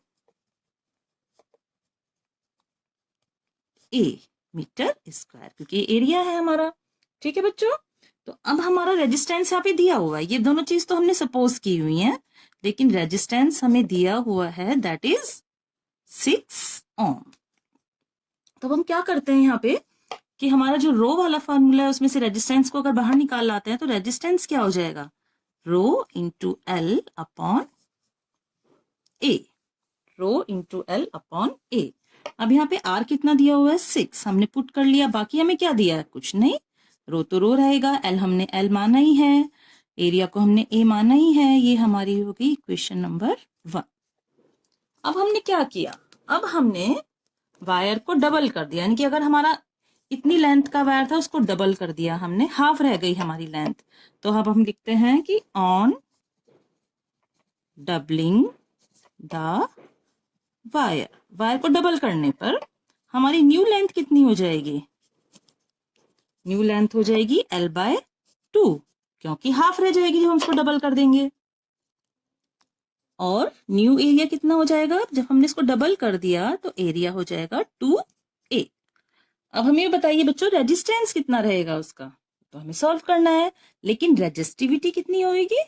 A: A metre square, क्योंकि एरिया है हमारा। ठीक है बच्चों, तो अब हमारा रेजिस्टेंस यहाँ पे दिया हुआ है। ये दोनों चीज तो हमने सपोज की हुई है, लेकिन रेजिस्टेंस हमें दिया हुआ है दैट इज 6 ओम। तो हम क्या करते हैं यहाँ पे कि हमारा जो रो वाला फॉर्मूला है उसमें से रेजिस्टेंस को अगर बाहर निकाल लाते हैं तो रेजिस्टेंस क्या हो जाएगा, रो into L upon A, row into L upon A. अब यहाँ पे आर कितना दिया हुआ है 6, हमने पुट कर लिया। बाकी हमें क्या दिया है, कुछ नहीं, रो तो रो रहेगा, एल हमने एल माना ही है, एरिया को हमने ए माना ही है। ये हमारी होगी इक्वेशन नंबर 1। अब हमने क्या किया, अब हमने वायर को डबल कर दिया, यानी कि अगर हमारा इतनी लेंथ का वायर था उसको डबल कर दिया हमने, हाफ रह गई हमारी लेंथ। तो अब हम लिखते हैं कि on doubling the wire, wire को डबल करने पर हमारी न्यू लेंथ कितनी हो जाएगी, न्यू लेंथ हो जाएगी L/2, क्योंकि हाफ रह जाएगी जब हम उसको डबल कर देंगे। और न्यू एरिया कितना हो जाएगा, जब हमने इसको डबल कर दिया तो एरिया हो जाएगा 2a। अब हमें बताइए बच्चों रेजिस्टेंस कितना रहेगा उसका, तो हमें सॉल्व करना है। लेकिन रेजिस्टिविटी कितनी होगी,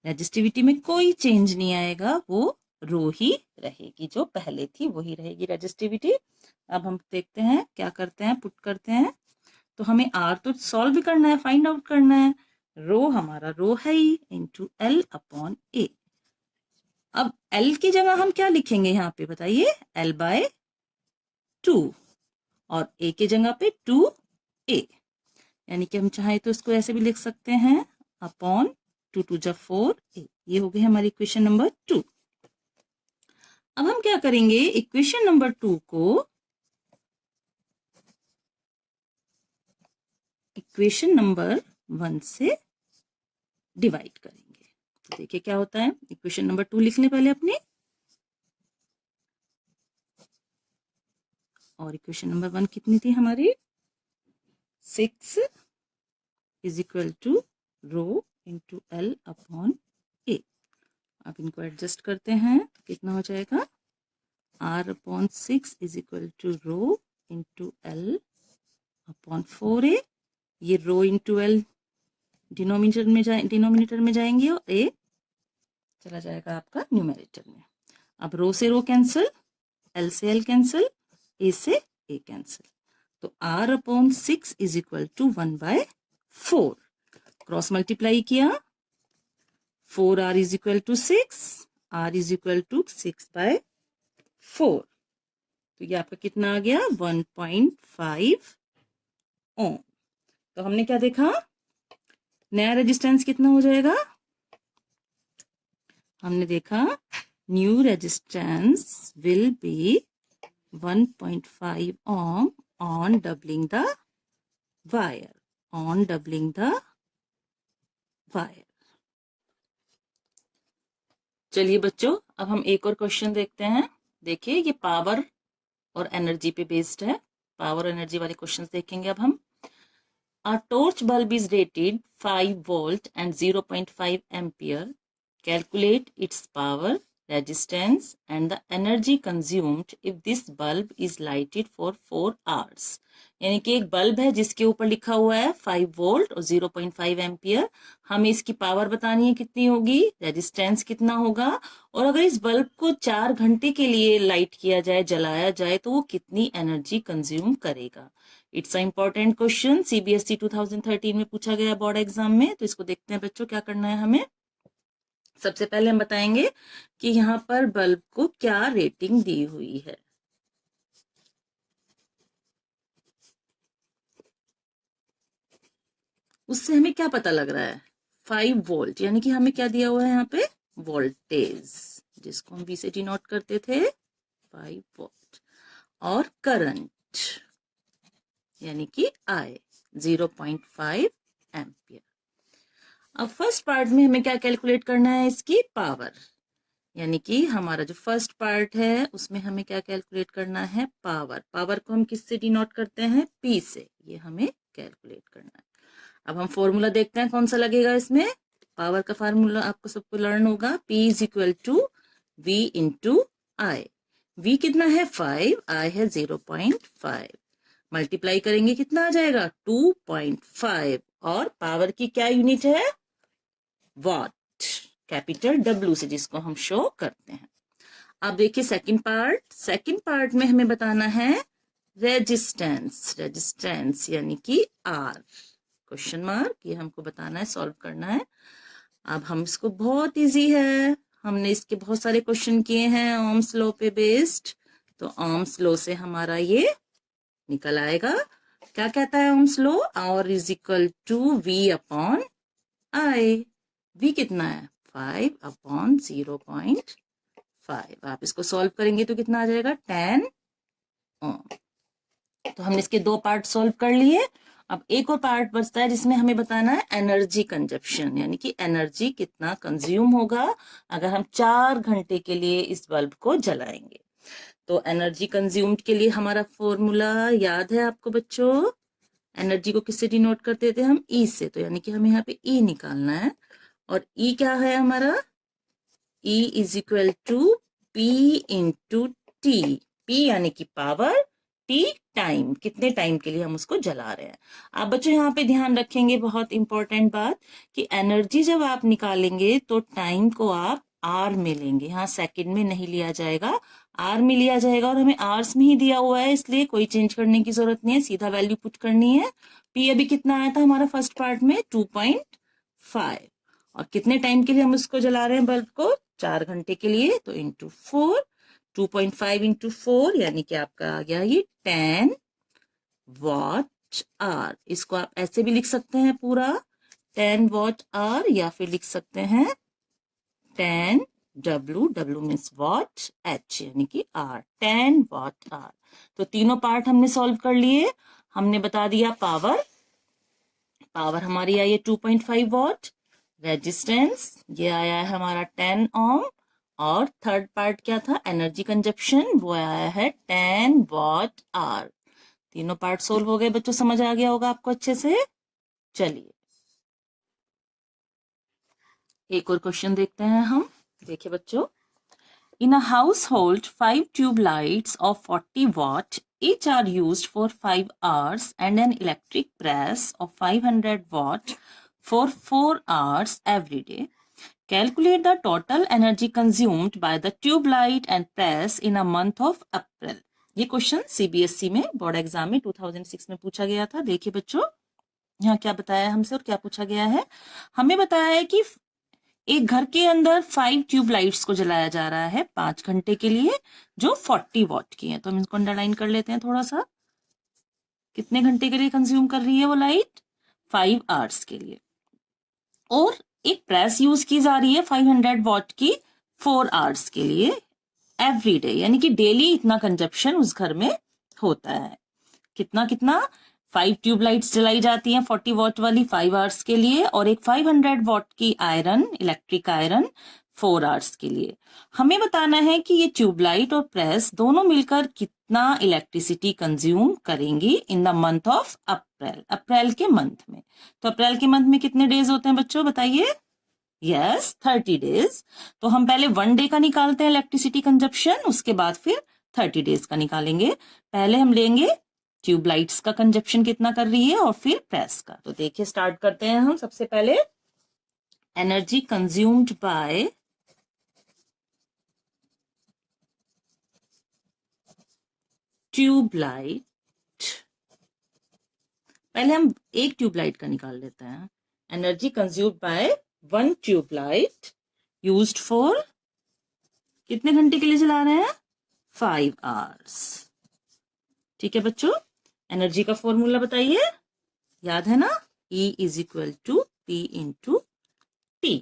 A: रेजिस्टिविटी में कोई चेंज नहीं आएगा, वो रो ही रहेगी, जो पहले थी वही रहेगी रेजिस्टिविटी। अब हम देखते हैं क्या करते हैं, पुट करते हैं। तो हमें आर तो सॉल्व भी करना है, फाइंड आउट करना है। रो हमारा रो है ही इंटू एल अपॉन ए। अब एल की जगह हम क्या लिखेंगे यहाँ पे बताइए, एल बाय 2 और ए की जगह पे 2a, यानी कि हम चाहे तो इसको ऐसे भी लिख सकते हैं अपॉन 2 2 जा 4a। ये हो गई हमारी इक्वेशन नंबर 2। अब हम क्या करेंगे, इक्वेशन नंबर 2 को इक्वेशन नंबर 1 से डिवाइड करेंगे। तो देखिए क्या होता है, इक्वेशन नंबर 2 लिख लें पहले अपने, और इक्वेशन नंबर 1 कितनी थी हमारी, 6 is equal to rho into L upon A. अब इनको एडजस्ट करते हैं तो कितना हो जाएगा, R upon 6 is equal to rho into L upon 4a। ये रो इंटू एल डिनोमिनेटर में जाएंगे और ए चला जाएगा आपका न्यूमरेटर में। अब रो से रो कैंसिल, एल से एल कैंसिल, ए से ए कैंसिल, तो R upon 6 is equal to 1/4। Cross multiply किया, 4r is equal to 6, r is equal to 6/4। तो ये आपका कितना आ गया, 1.5 ओम। तो हमने क्या देखा, नया रेजिस्टेंस कितना हो जाएगा, हमने देखा new resistance will be 1.5 ohm on doubling the wire, on doubling the wire. चलिए बच्चों, अब हम एक और क्वेश्चन देखते हैं। देखिए ये पावर और एनर्जी पे बेस्ड है, पावर एनर्जी वाले क्वेश्चंस देखेंगे अब हम। A torch bulb is rated 5 volt and 0.5 ampere. Calculate its power, resistance and the energy consumed if this bulb is lighted for 4 hours. यानी कि एक बल्ब है जिसके ऊपर लिखा हुआ है 5 वोल्ट और 0.5 एम्पियर। हमें इसकी पावर बतानी है कितनी होगी, रेजिस्टेंस कितना होगा, और अगर इस बल्ब को 4 घंटे के लिए लाइट किया जाए, जलाया जाए, तो वो कितनी एनर्जी कंज्यूम करेगा। It's a important question, CBSE 2013 में पूछा गया बोर्ड एग्जाम में। तो इसको देखते हैं बच्चों क्या करना है हमें। सबसे पहले हम बताएंगे कि यहाँ पर बल्ब को क्या रेटिंग दी हुई है। उससे हमें क्या पता लग रहा है, 5 वोल्ट, यानी कि हमें क्या दिया हुआ है यहाँ पे, वोल्टेज, जिसको हम वी से डिनोट करते थे 5 वोल्ट, और करंट यानी कि आई 0.5 एम्पियर। अब फर्स्ट पार्ट में हमें क्या कैलकुलेट करना है, इसकी पावर, यानी कि हमारा जो फर्स्ट पार्ट है उसमें हमें क्या कैलकुलेट करना है, पावर। पावर को हम किससे डिनोट करते हैं, पी से, ये हमें कैलकुलेट करना है। अब हम फॉर्मूला देखते हैं कौन सा लगेगा इसमें। पावर का फार्मूला आपको सबको लर्न होगा, P is equal to V into I. V कितना है 5, I है 0.5, मल्टीप्लाई करेंगे कितना आ जाएगा 2.5, और पावर की क्या यूनिट है, वॉट, कैपिटल W से, जिसको हम शो करते हैं। अब देखिए सेकंड पार्ट में हमें बताना है रेजिस्टेंस, रेजिस्टेंस यानी कि R, क्वेश्चन मार्क, ये हमको बताना है, सॉल्व करना है। अब हम इसको, बहुत इजी है, हमने इसके बहुत सारे क्वेश्चन किए हैं ओम्स लॉ पे बेस्ड, तो ओम्स लॉ से हमारा ये निकल आएगा। क्या कहता है ohm's law, R is equal to V upon I. V कितना है 5 अपॉन 0.5। आप इसको सॉल्व करेंगे तो कितना आ जाएगा 10 ओम। तो हमने इसके 2 पार्ट सॉल्व कर लिए। अब एक और पार्ट बचता है जिसमें हमें बताना है एनर्जी कंजप्शन, यानी कि एनर्जी कितना कंज्यूम होगा अगर हम 4 घंटे के लिए इस बल्ब को जलाएंगे। तो एनर्जी कंज्यूम्ड के लिए हमारा फॉर्मूला याद है आपको बच्चों, एनर्जी को किससे डिनोट करते थे हम, ई से, तो यानी कि हमें यहाँ पे ई निकालना है, और ई क्या है हमारा, E is equal to P into T. P यानी कि पावर, T टाइम, कितने टाइम के लिए हम उसको जला रहे हैं। आप बच्चों यहाँ पे ध्यान रखेंगे बहुत इंपॉर्टेंट बात कि एनर्जी जब आप निकालेंगे तो टाइम को आप आर में लेंगे, यहाँ सेकंड में नहीं लिया जाएगा, आर में लिया जाएगा। और हमें आर्स में ही दिया हुआ है, इसलिए कोई चेंज करने की जरूरत नहीं है, सीधा वैल्यू पुट करनी है। P अभी कितना आया था हमारा फर्स्ट पार्ट में 2.5, और कितने टाइम के लिए हम उसको जला रहे हैं बल्ब को, 4 घंटे के लिए, तो इंटू 4, 2.5 इंटू 4 यानी कि आपका आ गया ये 10 वॉट आवर। इसको आप ऐसे भी लिख सकते हैं पूरा 10 वॉट आवर, या फिर लिख सकते हैं 10 W, W means what, H यानी कि R, 10 वॉट आवर। तो तीनों पार्ट हमने सॉल्व कर लिए। हमने बता दिया पावर, पावर हमारी आई है 2.5 वॉट, रेजिस्टेंस ये आया है हमारा 10 ओम, और थर्ड पार्ट क्या था, एनर्जी कंजप्शन, वो आया है 10 वॉट आवर। तीनों पार्ट सोल्व हो गए बच्चों, समझ आ गया होगा आपको अच्छे से। चलिए एक और क्वेश्चन देखते हैं हम। देखिए बच्चों, in a household 5 tube lights of 40 watt each are used for 5 hours and an electric press of 500 watt for 4 hours every day. Calculate the total energy consumed by the tube light and press in a month of April. ये क्वेश्चन सीबीएसई में बोर्ड एग्जाम में 2006 में पूछा गया था। देखिए बच्चों, यहाँ क्या बताया हमसे और क्या पूछा गया है। हमें बताया है कि एक घर के अंदर 5 ट्यूब लाइट्स को जलाया जा रहा है 5 घंटे के लिए, जो 40 वॉट की है। तो हम इसको अंडरलाइन कर लेते हैं थोड़ा सा। कितने घंटे के लिए कंज्यूम कर रही है वो लाइट, 5 आवर्स के लिए। और एक प्रेस यूज की जा रही है 500 वॉट की 4 आवर्स के लिए एवरी डे, यानी कि डेली इतना कंजप्शन उस घर में होता है। कितना कितना, 5 ट्यूब लाइट्स जलाई जाती हैं 40 वॉट वाली 5 आवर्स के लिए, और एक 500 वॉट की आयरन, इलेक्ट्रिक आयरन 4 आवर्स के लिए। हमें बताना है कि ये ट्यूबलाइट और प्रेस दोनों मिलकर कितना इलेक्ट्रिसिटी कंज्यूम करेंगी in the month of April, April के मंथ में। तो अप्रैल के मंथ में कितने डेज होते हैं बच्चों बताइए। Yes, 30 days. तो हम पहले 1 डे का निकालते हैं इलेक्ट्रिसिटी कंजप्शन, उसके बाद फिर 30 डेज का निकालेंगे। पहले हम लेंगे ट्यूबलाइट्स का कंजप्शन कितना कर रही है और फिर प्रेस का। तो देखिए स्टार्ट करते हैं हम। सबसे पहले एनर्जी कंज्यूम्ड बाय ट्यूबलाइट, पहले हम एक ट्यूबलाइट का निकाल लेते हैं। Energy consumed by 1 tube light used for, कितने घंटे के लिए जला रहे हैं, 5 आवर्स। ठीक है बच्चों, एनर्जी का फॉर्मूला बताइए, याद है ना, E is equal to P into T.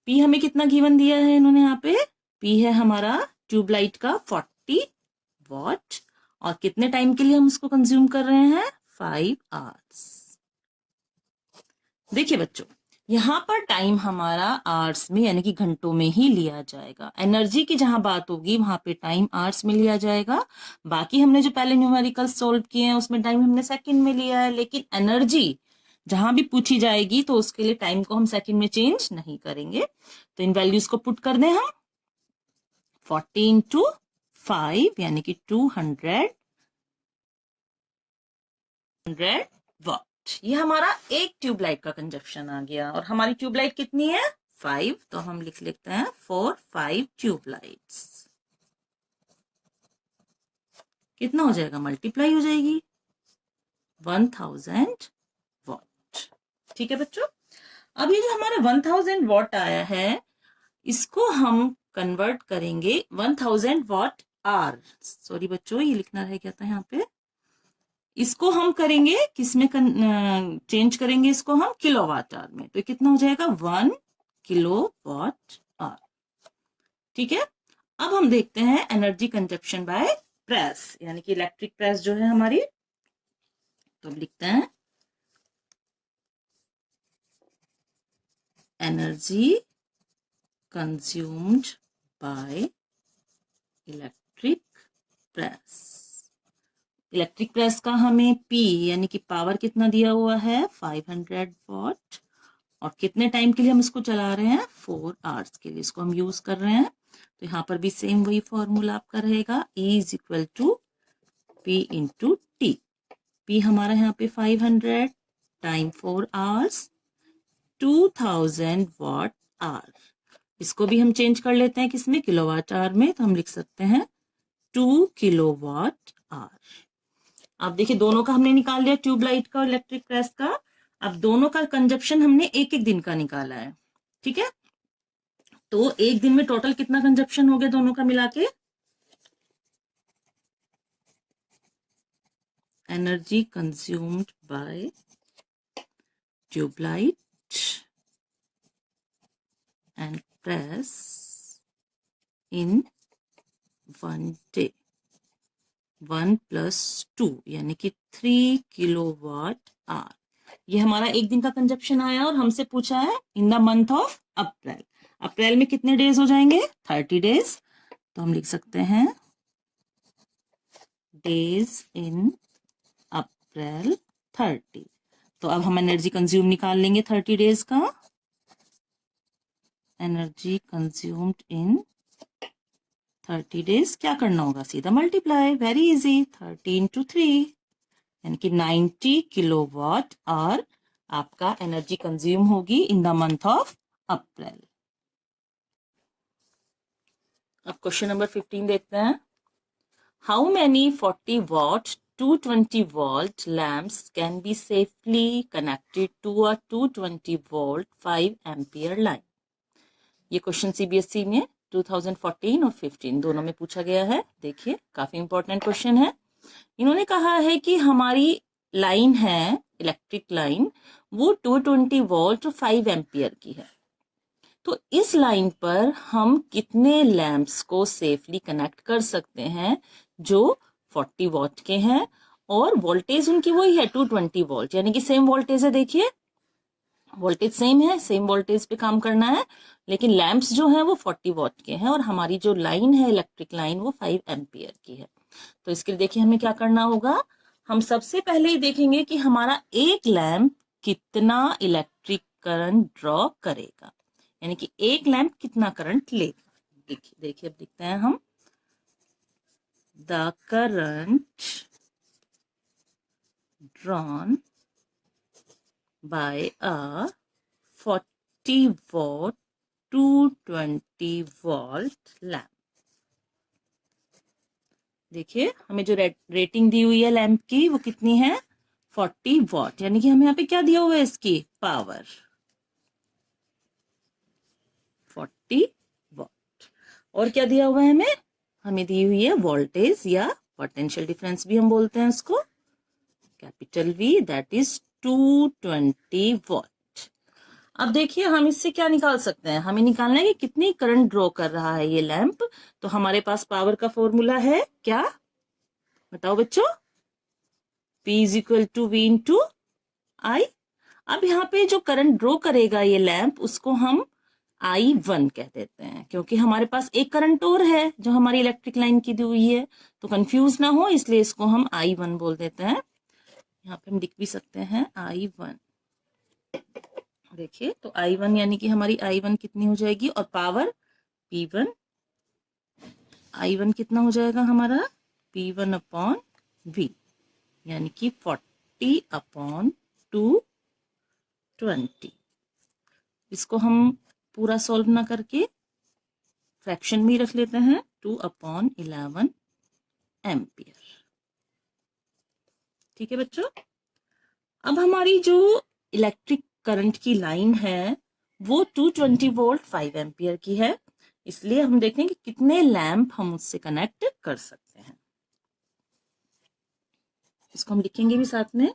A: P हमें कितना गिवन दिया है इन्होंने यहाँ पे, P है हमारा ट्यूबलाइट का 40 वॉट, और कितने टाइम के लिए हम उसको कंज्यूम कर रहे हैं, 5 आवर्स। देखिए बच्चों, यहाँ पर टाइम हमारा आवर्स में यानी कि घंटों में ही लिया जाएगा। एनर्जी की जहां बात होगी वहां पे टाइम आवर्स में लिया जाएगा। बाकी हमने जो पहले न्यूमेरिकल सोल्व किए हैं उसमें टाइम हमने सेकंड में लिया है, लेकिन एनर्जी जहां भी पूछी जाएगी तो उसके लिए टाइम को हम सेकंड में चेंज नहीं करेंगे। तो इन वैल्यूज को पुट कर दें हम, 40 इंटू 5 यानी कि 200 वॉट। ये हमारा एक ट्यूबलाइट का कंजप्शन आ गया, और हमारी ट्यूबलाइट कितनी है, 5, तो हम लिख लेते हैं 4 5 ट्यूबलाइट्स। कितना हो जाएगा, मल्टीप्लाई हो जाएगी 1000 वॉट। ठीक है बच्चों, अब ये जो हमारा 1000 वॉट आया है इसको हम कन्वर्ट करेंगे 1000 वॉट आर, सॉरी बच्चों ये लिखना रह गया था यहाँ पे, इसको हम करेंगे किसमें चेंज करेंगे, इसको हम किलोवाट आवर में। तो कितना हो जाएगा, 1 किलोवाट आवर। ठीक है, अब हम देखते हैं एनर्जी कंजप्शन बाय प्रेस, यानी कि इलेक्ट्रिक प्रेस जो है हमारी। तो अब लिखते हैं energy consumed by electric press. Electric press का हमें P यानी कि पावर कितना दिया हुआ है, 500 वॉट, और कितने टाइम के लिए हम इसको चला रहे हैं, 4 आवर्स के लिए इसको हम यूज कर रहे हैं। तो यहाँ पर भी सेम वही फॉर्मूला आपका रहेगा, E is equal to P into T. P हमारा यहाँ पे 500 टाइम 4 आवर्स 2000 वॉट आवर। इसको भी हम चेंज कर लेते हैं किसमें, किलोवाट आवर में, तो हम लिख सकते हैं 2 किलोवाट आवर। अब देखिए दोनों का हमने निकाल लिया, ट्यूबलाइट का और इलेक्ट्रिक प्रेस का। अब दोनों का कंजप्शन हमने एक एक दिन का निकाला है, ठीक है। तो एक दिन में टोटल कितना कंजप्शन हो गया दोनों का मिला के, energy consumed by tube light and press in 1 day, 1 + 2 यानी कि 3 किलोवाट आवर। ये हमारा एक दिन का कंजप्शन आया और हमसे पूछा है in the month of April. April में कितने डेज हो जाएंगे, 30 डेज। तो हम लिख सकते हैं डेज इन अप्रैल 30। तो अब हम एनर्जी कंज्यूम निकाल लेंगे 30 डेज का। एनर्जी कंज्यूम्ड इन 30 डेज क्या करना होगा, सीधा मल्टीप्लाई, वेरी इजी, 30 × 3 यानी कि 90 किलोवाट आवर आपका एनर्जी कंज्यूम होगी in the month of April. अब क्वेश्चन नंबर 15 देखते हैं। How many 40 watt 220 volt lamps can be safely connected to a 220 volt 5 ampere line. ये क्वेश्चन सीबीएसई में 2014 और 15 दोनों में पूछा गया है। देखिए काफी इंपॉर्टेंट क्वेश्चन है। इन्होंने कहा है कि हमारी लाइन है, इलेक्ट्रिक लाइन, वो 220 वोल्ट 5 एम्पियर की है। तो इस लाइन पर हम कितने लैंप्स को सेफली कनेक्ट कर सकते हैं जो 40 वॉट के हैं और वोल्टेज उनकी वही है 220 वोल्ट, यानी कि सेम वोल्टेज है। देखिए वोल्टेज सेम है, सेम वोल्टेज पे काम करना है, लेकिन लैंप्स जो हैं वो 40 वॉट के हैं और हमारी जो लाइन है इलेक्ट्रिक लाइन वो 5 एम्पियर की है। तो इसके लिए देखिए हमें क्या करना होगा। हम सबसे पहले ही देखेंगे कि हमारा एक लैंप कितना इलेक्ट्रिक करंट ड्रॉ करेगा, यानी कि एक लैंप कितना करंट लेगा। देखिए देखिए अब लिखते हैं हम, the current drawn by a 40 watt 220 volt lamp. देखिए हमें जो रेटिंग दी हुई है लैंप की वो कितनी है, 40 वॉट, यानी कि हमें यहाँ पे क्या दिया हुआ है, इसकी पावर 40 वॉट। और क्या दिया हुआ है हमें, हमें दी हुई है वोल्टेज या पोटेंशियल डिफरेंस भी हम बोलते हैं इसको, capital V, that is 220 what. अब देखिए हम इससे क्या निकाल सकते हैं, हमें निकालना है कि कितनी करंट ड्रॉ कर रहा है ये लैंप। तो हमारे पास पावर का फॉर्मूला है क्या, बताओ बच्चों, P = V × I। अब यहाँ पे जो करंट ड्रॉ करेगा ये लैंप उसको हम I1 कह देते हैं, क्योंकि हमारे पास एक करंट और है जो हमारी इलेक्ट्रिक लाइन की दी हुई है, तो कंफ्यूज ना हो इसलिए इसको हम I1 बोल देते हैं। यहाँ पे हम लिख भी सकते हैं I1। देखिए तो I1 यानी कि हमारी I1 कितनी हो जाएगी, और पावर P1, I1 कितना हो जाएगा हमारा, P1/V, यानी कि 40/220। इसको हम पूरा सॉल्व ना करके फ्रैक्शन में ही रख लेते हैं, 2/11 एम्पियर। ठीक है बच्चों। अब हमारी जो इलेक्ट्रिक करंट की लाइन है वो 220 वोल्ट 5 एम्पियर की है, इसलिए हम देखें कि कितने लैंप हम उससे कनेक्ट कर सकते हैं। इसको हम लिखेंगे भी साथ में,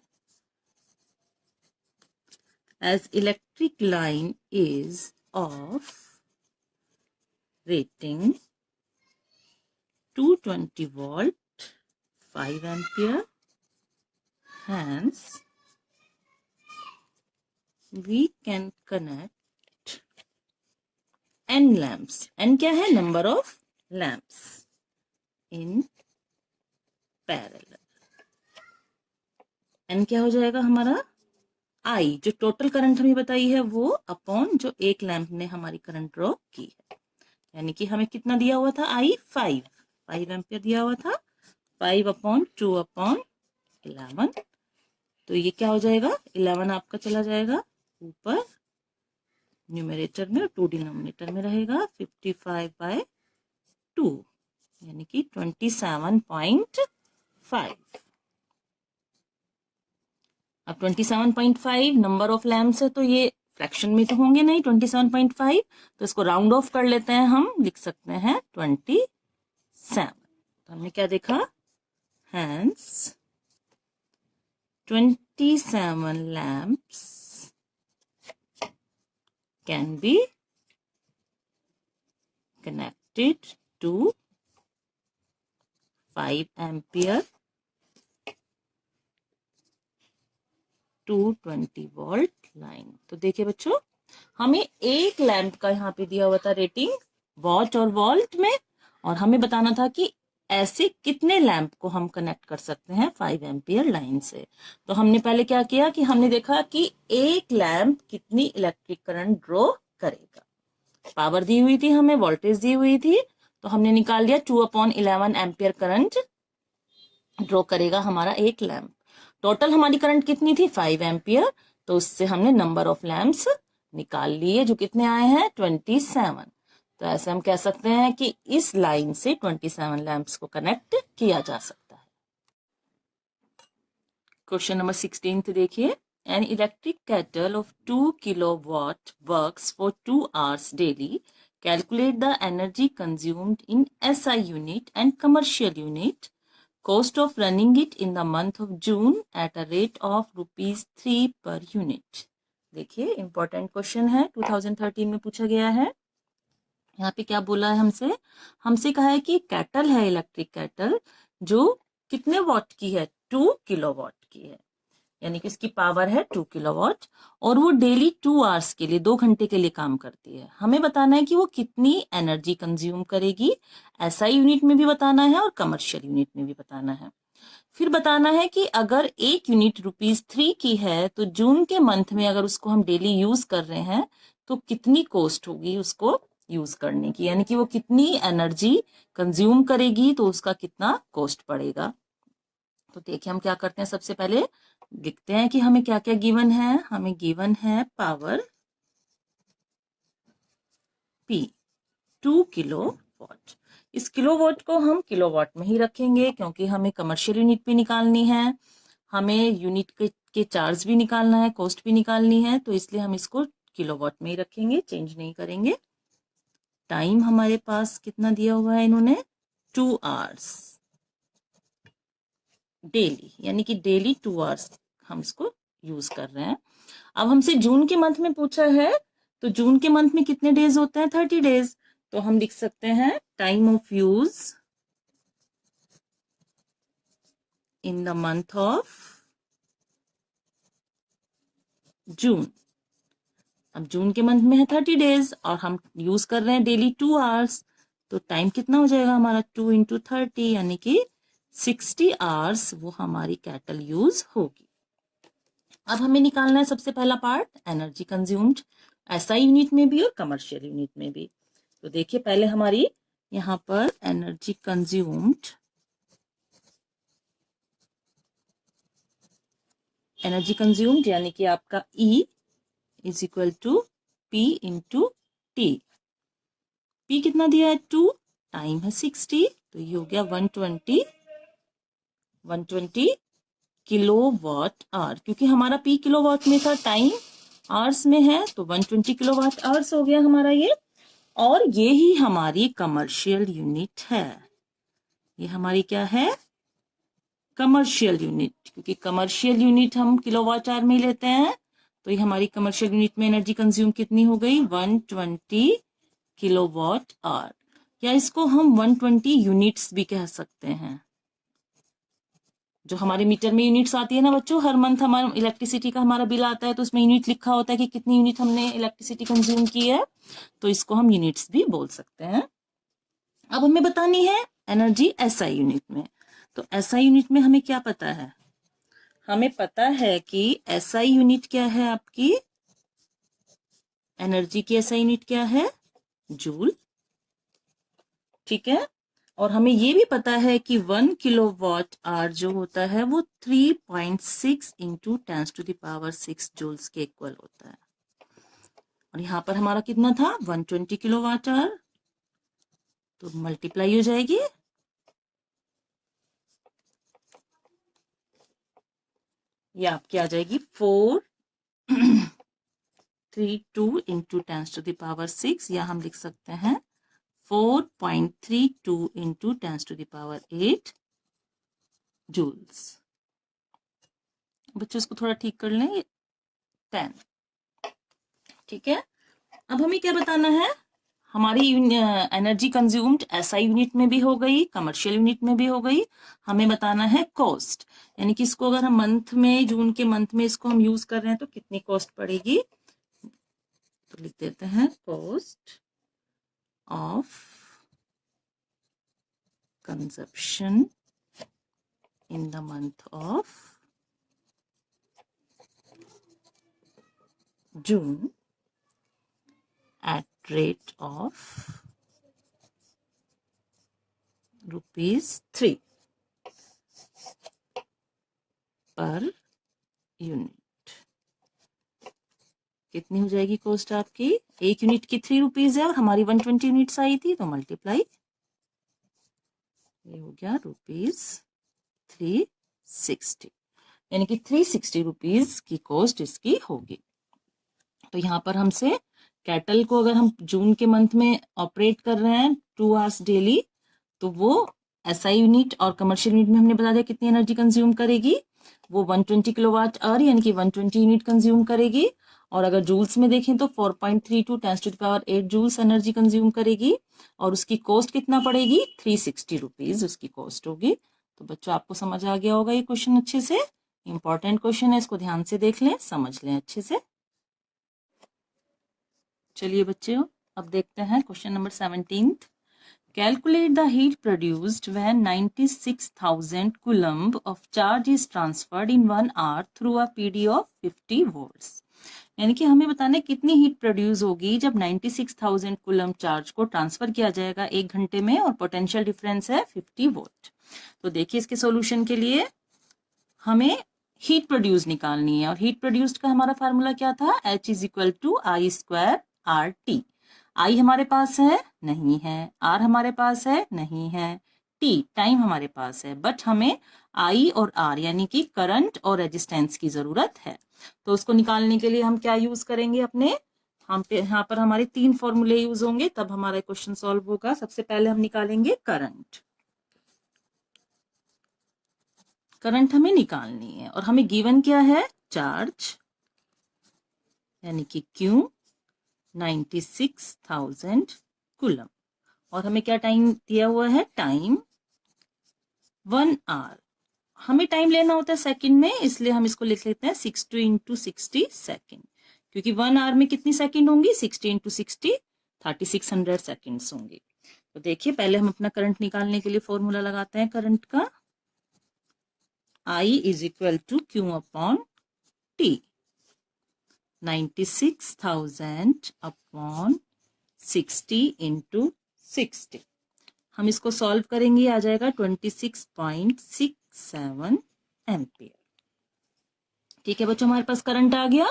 A: as electric line is of rating 220 volt 5 ampere, hence we can connect n lamps, n क्या है, number of lamps in parallel। n क्या हो जाएगा हमारा, आई, जो टोटल करंट हमें बताई है वो, अपॉन जो एक लैंप ने हमारी करंट ड्रॉ की है। यानी कि हमें कितना दिया हुआ था, आई 5 एम्पियर दिया हुआ था। 5/2/11, तो ये क्या हो जाएगा, 11 आपका चला जाएगा ऊपर न्यूमरेटर में, और 2 डिनोमिनेटर में रहेगा। 55/2 यानी कि 27.5। अब 27.5 नंबर ऑफ लैम्प्स है, तो ये फ्रैक्शन में तो होंगे नहीं 27.5, तो इसको राउंड ऑफ कर लेते हैं, हम लिख सकते हैं 27। तो हमने क्या देखा, hence 27 lamps can be connected to 5 ampere 220 volt line. तो देखिए बच्चों, हमें एक लैंप का यहाँ पे दिया हुआ था रेटिंग वॉट और वोल्ट में, और हमें बताना था कि ऐसे कितने लैंप को हम कनेक्ट कर सकते हैं 5 एम्पियर लाइन से। तो हमने पहले क्या किया कि हमने देखा कि एक लैंप कितनी इलेक्ट्रिक करंट ड्रॉ करेगा। पावर दी हुई थी हमें, वोल्टेज दी हुई थी, तो हमने निकाल लिया 2/11 एम्पियर करंट ड्रॉ करेगा हमारा एक लैंप। टोटल हमारी करंट कितनी थी, 5 एम्पियर, तो उससे हमने नंबर ऑफ लैंप्स निकाल लिए, जो कितने आए हैं, 27। तो ऐसे हम कह सकते हैं कि इस लाइन से 27 लैंप्स को कनेक्ट किया जा सकता है। क्वेश्चन नंबर 16 देखिए, an electric kettle of 2 kilowatt works for 2 hours daily. Calculate the energy consumed in SI unit and commercial unit. Cost of running it in the month of June at a rate of ₹3 per unit. देखिए इंपॉर्टेंट क्वेश्चन है, 2013 में पूछा गया है। यहाँ पे क्या बोला है हमसे, हमसे कहा है कि कैटल है, इलेक्ट्रिक कैटल, जो कितने वॉट की है, 2 किलोवाट की है, यानी कि इसकी पावर है 2 किलोवाट, और वो डेली 2 hours के लिए, 2 घंटे के लिए काम करती है। हमें बताना है कि वो कितनी एनर्जी कंज्यूम करेगी, एसआई यूनिट में भी बताना है और कमर्शियल यूनिट में भी बताना है। फिर बताना है कि अगर एक यूनिट ₹3 की है, तो जून के मंथ में अगर उसको हम डेली यूज कर रहे हैं, तो कितनी कॉस्ट होगी उसको यूज करने की, यानी कि वो कितनी एनर्जी कंज्यूम करेगी, तो उसका कितना कॉस्ट पड़ेगा। तो देखिए हम क्या करते हैं, सबसे पहले लिखते हैं कि हमें क्या क्या गिवन है। हमें गिवन है पावर P 2 किलोवाट। इस किलोवाट को हम किलोवाट में ही रखेंगे, क्योंकि हमें कमर्शियल यूनिट भी निकालनी है, हमें यूनिट के चार्ज भी निकालना है, कॉस्ट भी निकालनी है, तो इसलिए हम इसको किलोवाट में ही रखेंगे, चेंज नहीं करेंगे। टाइम हमारे पास कितना दिया हुआ है इन्होंने, 2 hours डेली, यानी कि डेली 2 hours हम इसको यूज कर रहे हैं। अब हमसे जून के मंथ में पूछा है, तो जून के मंथ में कितने डेज होते हैं, 30 डेज। तो हम लिख सकते हैं time of use in the month of June. अब जून के मंथ में है 30 डेज, और हम यूज कर रहे हैं डेली 2 hours, तो टाइम कितना हो जाएगा हमारा, 2 × 30, यानी कि 60 hours वो हमारी कैटल यूज होगी। अब हमें निकालना है सबसे पहला part, energy consumed, SI unit में भी और कमर्शियल यूनिट में भी। तो देखिए पहले हमारी यहाँ पर एनर्जी कंज्यूम्ड, यानी कि आपका E is equal to P × T। P कितना दिया है, 2, टाइम है 60, तो ये हो गया 120 किलोवाट आवर, क्योंकि हमारा P किलोवाट में था, टाइम आवर्स में है, तो 120 किलोवाट आवर्स हो गया हमारा ये। और ये ही हमारी कमर्शियल यूनिट है, ये हमारी क्या है, कमर्शियल यूनिट, क्योंकि कमर्शियल यूनिट हम किलोवाट आवर में लेते हैं, तो ये हमारी कमर्शियल यूनिट में एनर्जी कंज्यूम कितनी हो गई, 120 किलोवाट आवर, या इसको हम 120 यूनिट्स भी कह सकते हैं। जो हमारे मीटर में यूनिट्स आती है ना बच्चों, हर मंथ हमारा इलेक्ट्रिसिटी का हमारा बिल आता है, तो उसमें यूनिट लिखा होता है कि कितनी यूनिट हमने इलेक्ट्रिसिटी कंज्यूम की है, तो इसको हम यूनिट्स भी बोल सकते हैं। अब हमें बतानी है एनर्जी एसआई यूनिट में। तो एसआई यूनिट में हमें क्या पता है, हमें पता है कि SI यूनिट क्या है आपकी, एनर्जी की SI यूनिट क्या है, जूल। ठीक है, और हमें ये भी पता है कि 1 किलोवाट आवर जो होता है वो 3.6 इंटू 10⁻⁶ जूल्स के इक्वल होता है। और यहाँ पर हमारा कितना था, 120 किलोवाट आवर, तो मल्टीप्लाई हो जाएगी, ये आपकी आ जाएगी 432 इंटू 10⁻⁶, या हम लिख सकते हैं 4.32 इंटू 10⁸ जूल्स। बच्चों इसको थोड़ा ठीक कर लें, 10। ठीक है, अब हमें क्या बताना है, हमारी एनर्जी कंज्यूम्ड SI यूनिट में भी हो गई, कमर्शियल यूनिट में भी हो गई। हमें बताना है कॉस्ट, यानी कि इसको अगर हम मंथ में, जून के मंथ में इसको हम यूज कर रहे हैं तो कितनी कॉस्ट पड़ेगी। तो लिख देते हैं cost of consumption in the month of June at rate of ₹3 per unit. कितनी हो जाएगी कॉस्ट आपकी, एक यूनिट की 3 रुपीज है और हमारी 120 यूनिट्स आई थी, तो मल्टीप्लाई, ये हो गया ₹360, यानी कि 360 रुपीज की कॉस्ट इसकी होगी। तो यहाँ पर हमसे कैटल को अगर हम जून के मंथ में ऑपरेट कर रहे हैं 2 आवर्स डेली, तो वो SI यूनिट और कमर्शियल यूनिट में हमने बता दिया कितनी एनर्जी कंज्यूम करेगी, वो 120 किलोवाट आवर यानी कि 120 यूनिट कंज्यूम करेगी। और अगर जूल्स में देखें तो 4.32 10⁸ जूल्स एनर्जी कंज्यूम करेगी, और उसकी कॉस्ट कितना पड़ेगी, 360 रुपीज उसकी कॉस्ट होगी। तो बच्चों आपको समझ आ गया होगा ये क्वेश्चन अच्छे से, इंपॉर्टेंट क्वेश्चन है, इसको ध्यान से देख लें, समझ लें अच्छे से। चलिए बच्चों अब देखते हैं question number 17। Calculate the heat produced when 96,000 coulomb of charge is transferred in 1 hour through a PD of 50 volts। यानी कि हमें बताना है कितनी हीट प्रोड्यूस होगी जब 96,000 कूलम चार्ज को ट्रांसफर किया जाएगा 1 घंटे में, और पोटेंशियल डिफरेंस है 50 वोल्ट। तो देखिए इसके सॉल्यूशन के लिए हमें हीट प्रोड्यूस निकालनी है, और हीट प्रोड्यूस्ड का हमारा फार्मूला क्या था, H = I² RT। आई हमारे पास है, नहीं है, आर हमारे पास है, नहीं है, टी टाइम हमारे पास है, बट हमें आई और आर यानी कि करंट और रेजिस्टेंस की जरूरत है। तो उसको निकालने के लिए हम क्या यूज करेंगे, अपने हम पे यहाँ पर हमारे 3 फॉर्मूले यूज होंगे, तब हमारा क्वेश्चन सॉल्व होगा। सबसे पहले हम निकालेंगे करंट, करंट हमें निकालनी है, और हमें गिवन क्या है, चार्ज यानी कि Q 96,000 कूलम, और हमें क्या टाइम दिया हुआ है, टाइम 1 आवर। हमें टाइम लेना होता है सेकंड में, इसलिए हम इसको लिख लेते हैं 60 × 60 सेकंड, क्योंकि 1 आवर में कितनी सेकंड होंगी, 60 × 60 3600 सेकंड्स होंगी। तो देखिए पहले हम अपना करंट निकालने के लिए फॉर्मूला लगाते हैं करंट का, I = Q/T, 96,000 / 60 × 60। हम इसको सॉल्व करेंगे, आ जाएगा 26.67 एम्पियर। ठीक है बच्चों, हमारे पास करंट आ गया।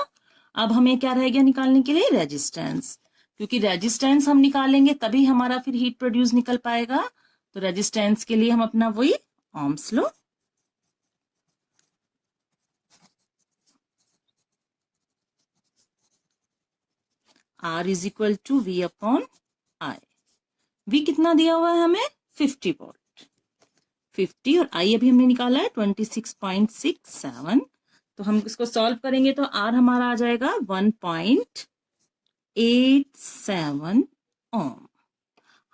A: अब हमें क्या रह गया निकालने के लिए, रेजिस्टेंस, क्योंकि रेजिस्टेंस हम निकालेंगे तभी हमारा फिर हीट प्रोड्यूस निकल पाएगा। तो रेजिस्टेंस के लिए हम अपना वही ohms law, R = V/I। V कितना दिया हुआ है हमें, 50 वोल्ट, 50, और I अभी हमने निकाला है 26.67। तो हम इसको सॉल्व करेंगे तो R हमारा आ जाएगा 1.87 ओम।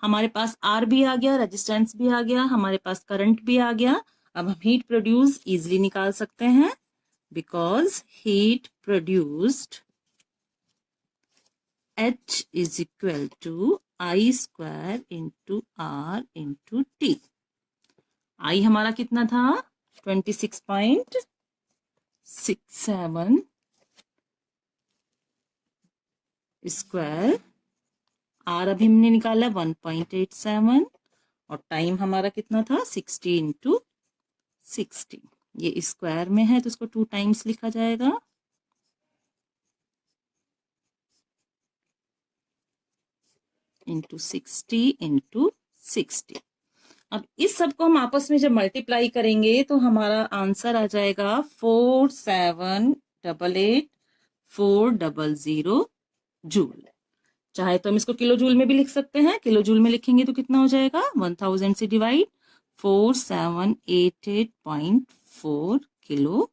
A: हमारे पास R भी आ गया, रेजिस्टेंस भी आ गया, हमारे पास करंट भी आ गया। अब हम हीट प्रोड्यूस इजिली निकाल सकते हैं, because heat produced H = I² × R × T। I हमारा कितना था, 26.67, 67 स्क्वायर, आर अभी हमने निकाला 1.87 और टाइम हमारा कितना था 60 इंटू 60। ये स्क्वायर में है तो इसको 2 टाइम्स लिखा जाएगा। Into 60 into 60। अब इस सबको हम आपस में जब मल्टीप्लाई करेंगे तो हमारा आंसर आ जाएगा 4788,400 जूल। चाहे तो हम इसको किलो जूल में भी लिख सकते हैं। किलो जूल में लिखेंगे तो कितना हो जाएगा 1000 से डिवाइड 4788.4 किलो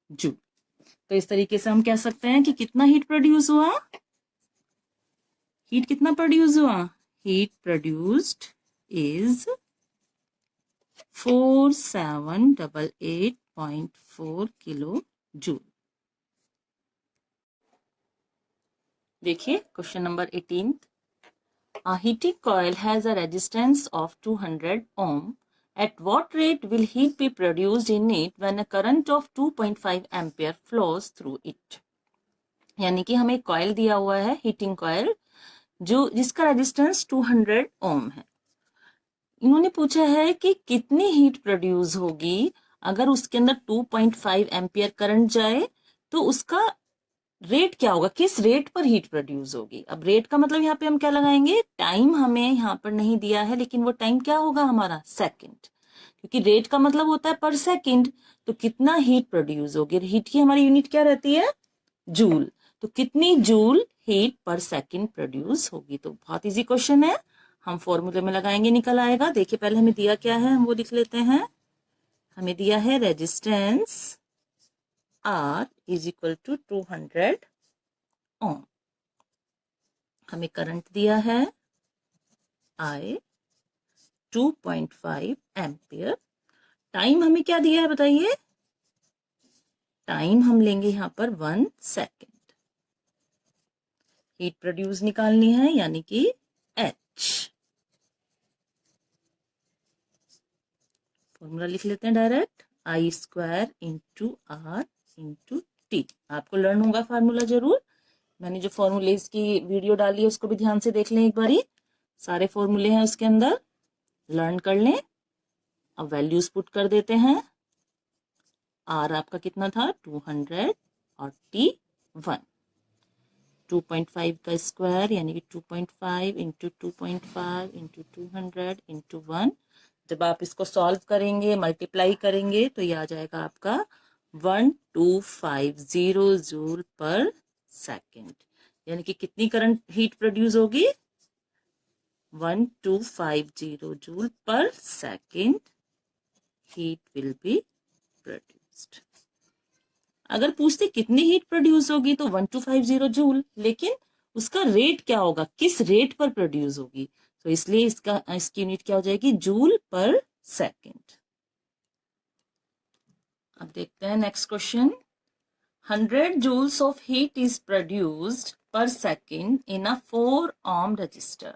A: जूल। तो इस तरीके से हम कह सकते हैं कि कितना हीट प्रोड्यूस हुआ। हीट कितना प्रोड्यूस हुआ? Heat produced is 4788.4 kilo joule. देखिए question number 18। A heating coil has a resistance of 200 ohm. At what rate will heat be produced in it when a current of 2.5 ampere flows through it? यानी कि हमें कॉइल दिया हुआ है, हीटिंग कॉइल, जो जिसका रेजिस्टेंस 200 ओम है। इन्होंने पूछा है कि कितनी हीट प्रोड्यूस होगी अगर उसके अंदर 2.5 एम्पियर करंट जाए, तो उसका रेट क्या होगा, किस रेट पर हीट प्रोड्यूस होगी। अब रेट का मतलब यहाँ पे हम क्या लगाएंगे, टाइम हमें यहाँ पर नहीं दिया है, लेकिन वो टाइम क्या होगा हमारा सेकंड, क्योंकि रेट का मतलब होता है पर सेकंड। तो कितना हीट प्रोड्यूस होगी, हीट की हमारी यूनिट क्या रहती है, जूल। तो कितनी जूल हीट पर सेकंड प्रोड्यूस होगी। तो बहुत इजी क्वेश्चन है, हम फॉर्मूले में लगाएंगे, निकल आएगा। देखिए पहले हमें दिया क्या है, हम वो लिख लेते हैं। हमें दिया है resistance R is equal to 200 ohm. हमें करंट दिया है I 2.5 एम्पियर। टाइम हमें क्या दिया है बताइए, टाइम हम लेंगे यहां पर 1 सेकेंड। हीट प्रोड्यूस निकालनी है यानी कि H। फॉर्मूला लिख लेते हैं direct, I square into R into T. आपको लर्न होगा फार्मूला जरूर। मैंने जो फॉर्मूलेज की वीडियो डाली है उसको भी ध्यान से देख लें एक बारी, सारे फॉर्मूले हैं उसके अंदर, लर्न कर लें। अब वैल्यूज पुट कर देते हैं। आर आपका कितना था 200 और टी 1। 2.5 का स्क्वायर यानी कि 2.5 इंटू 2.5 इंटू 200 इंटू 1। जब आप इसको सॉल्व करेंगे, मल्टीप्लाई करेंगे, तो ये आ जाएगा आपका 1250 जूल पर सेकेंड। यानी कि कितनी करंट हीट प्रोड्यूस होगी, 1250 जूल पर second heat will be produced. अगर पूछते कितनी हीट प्रोड्यूस होगी तो 1250 जूल, लेकिन उसका रेट क्या होगा, किस रेट पर प्रोड्यूस होगी, तो इसलिए इसकी यूनिट क्या हो जाएगी, जूल पर सेकेंड। अब देखते हैं next question. 100 joules of heat is produced per second in a 4 ohm resistor.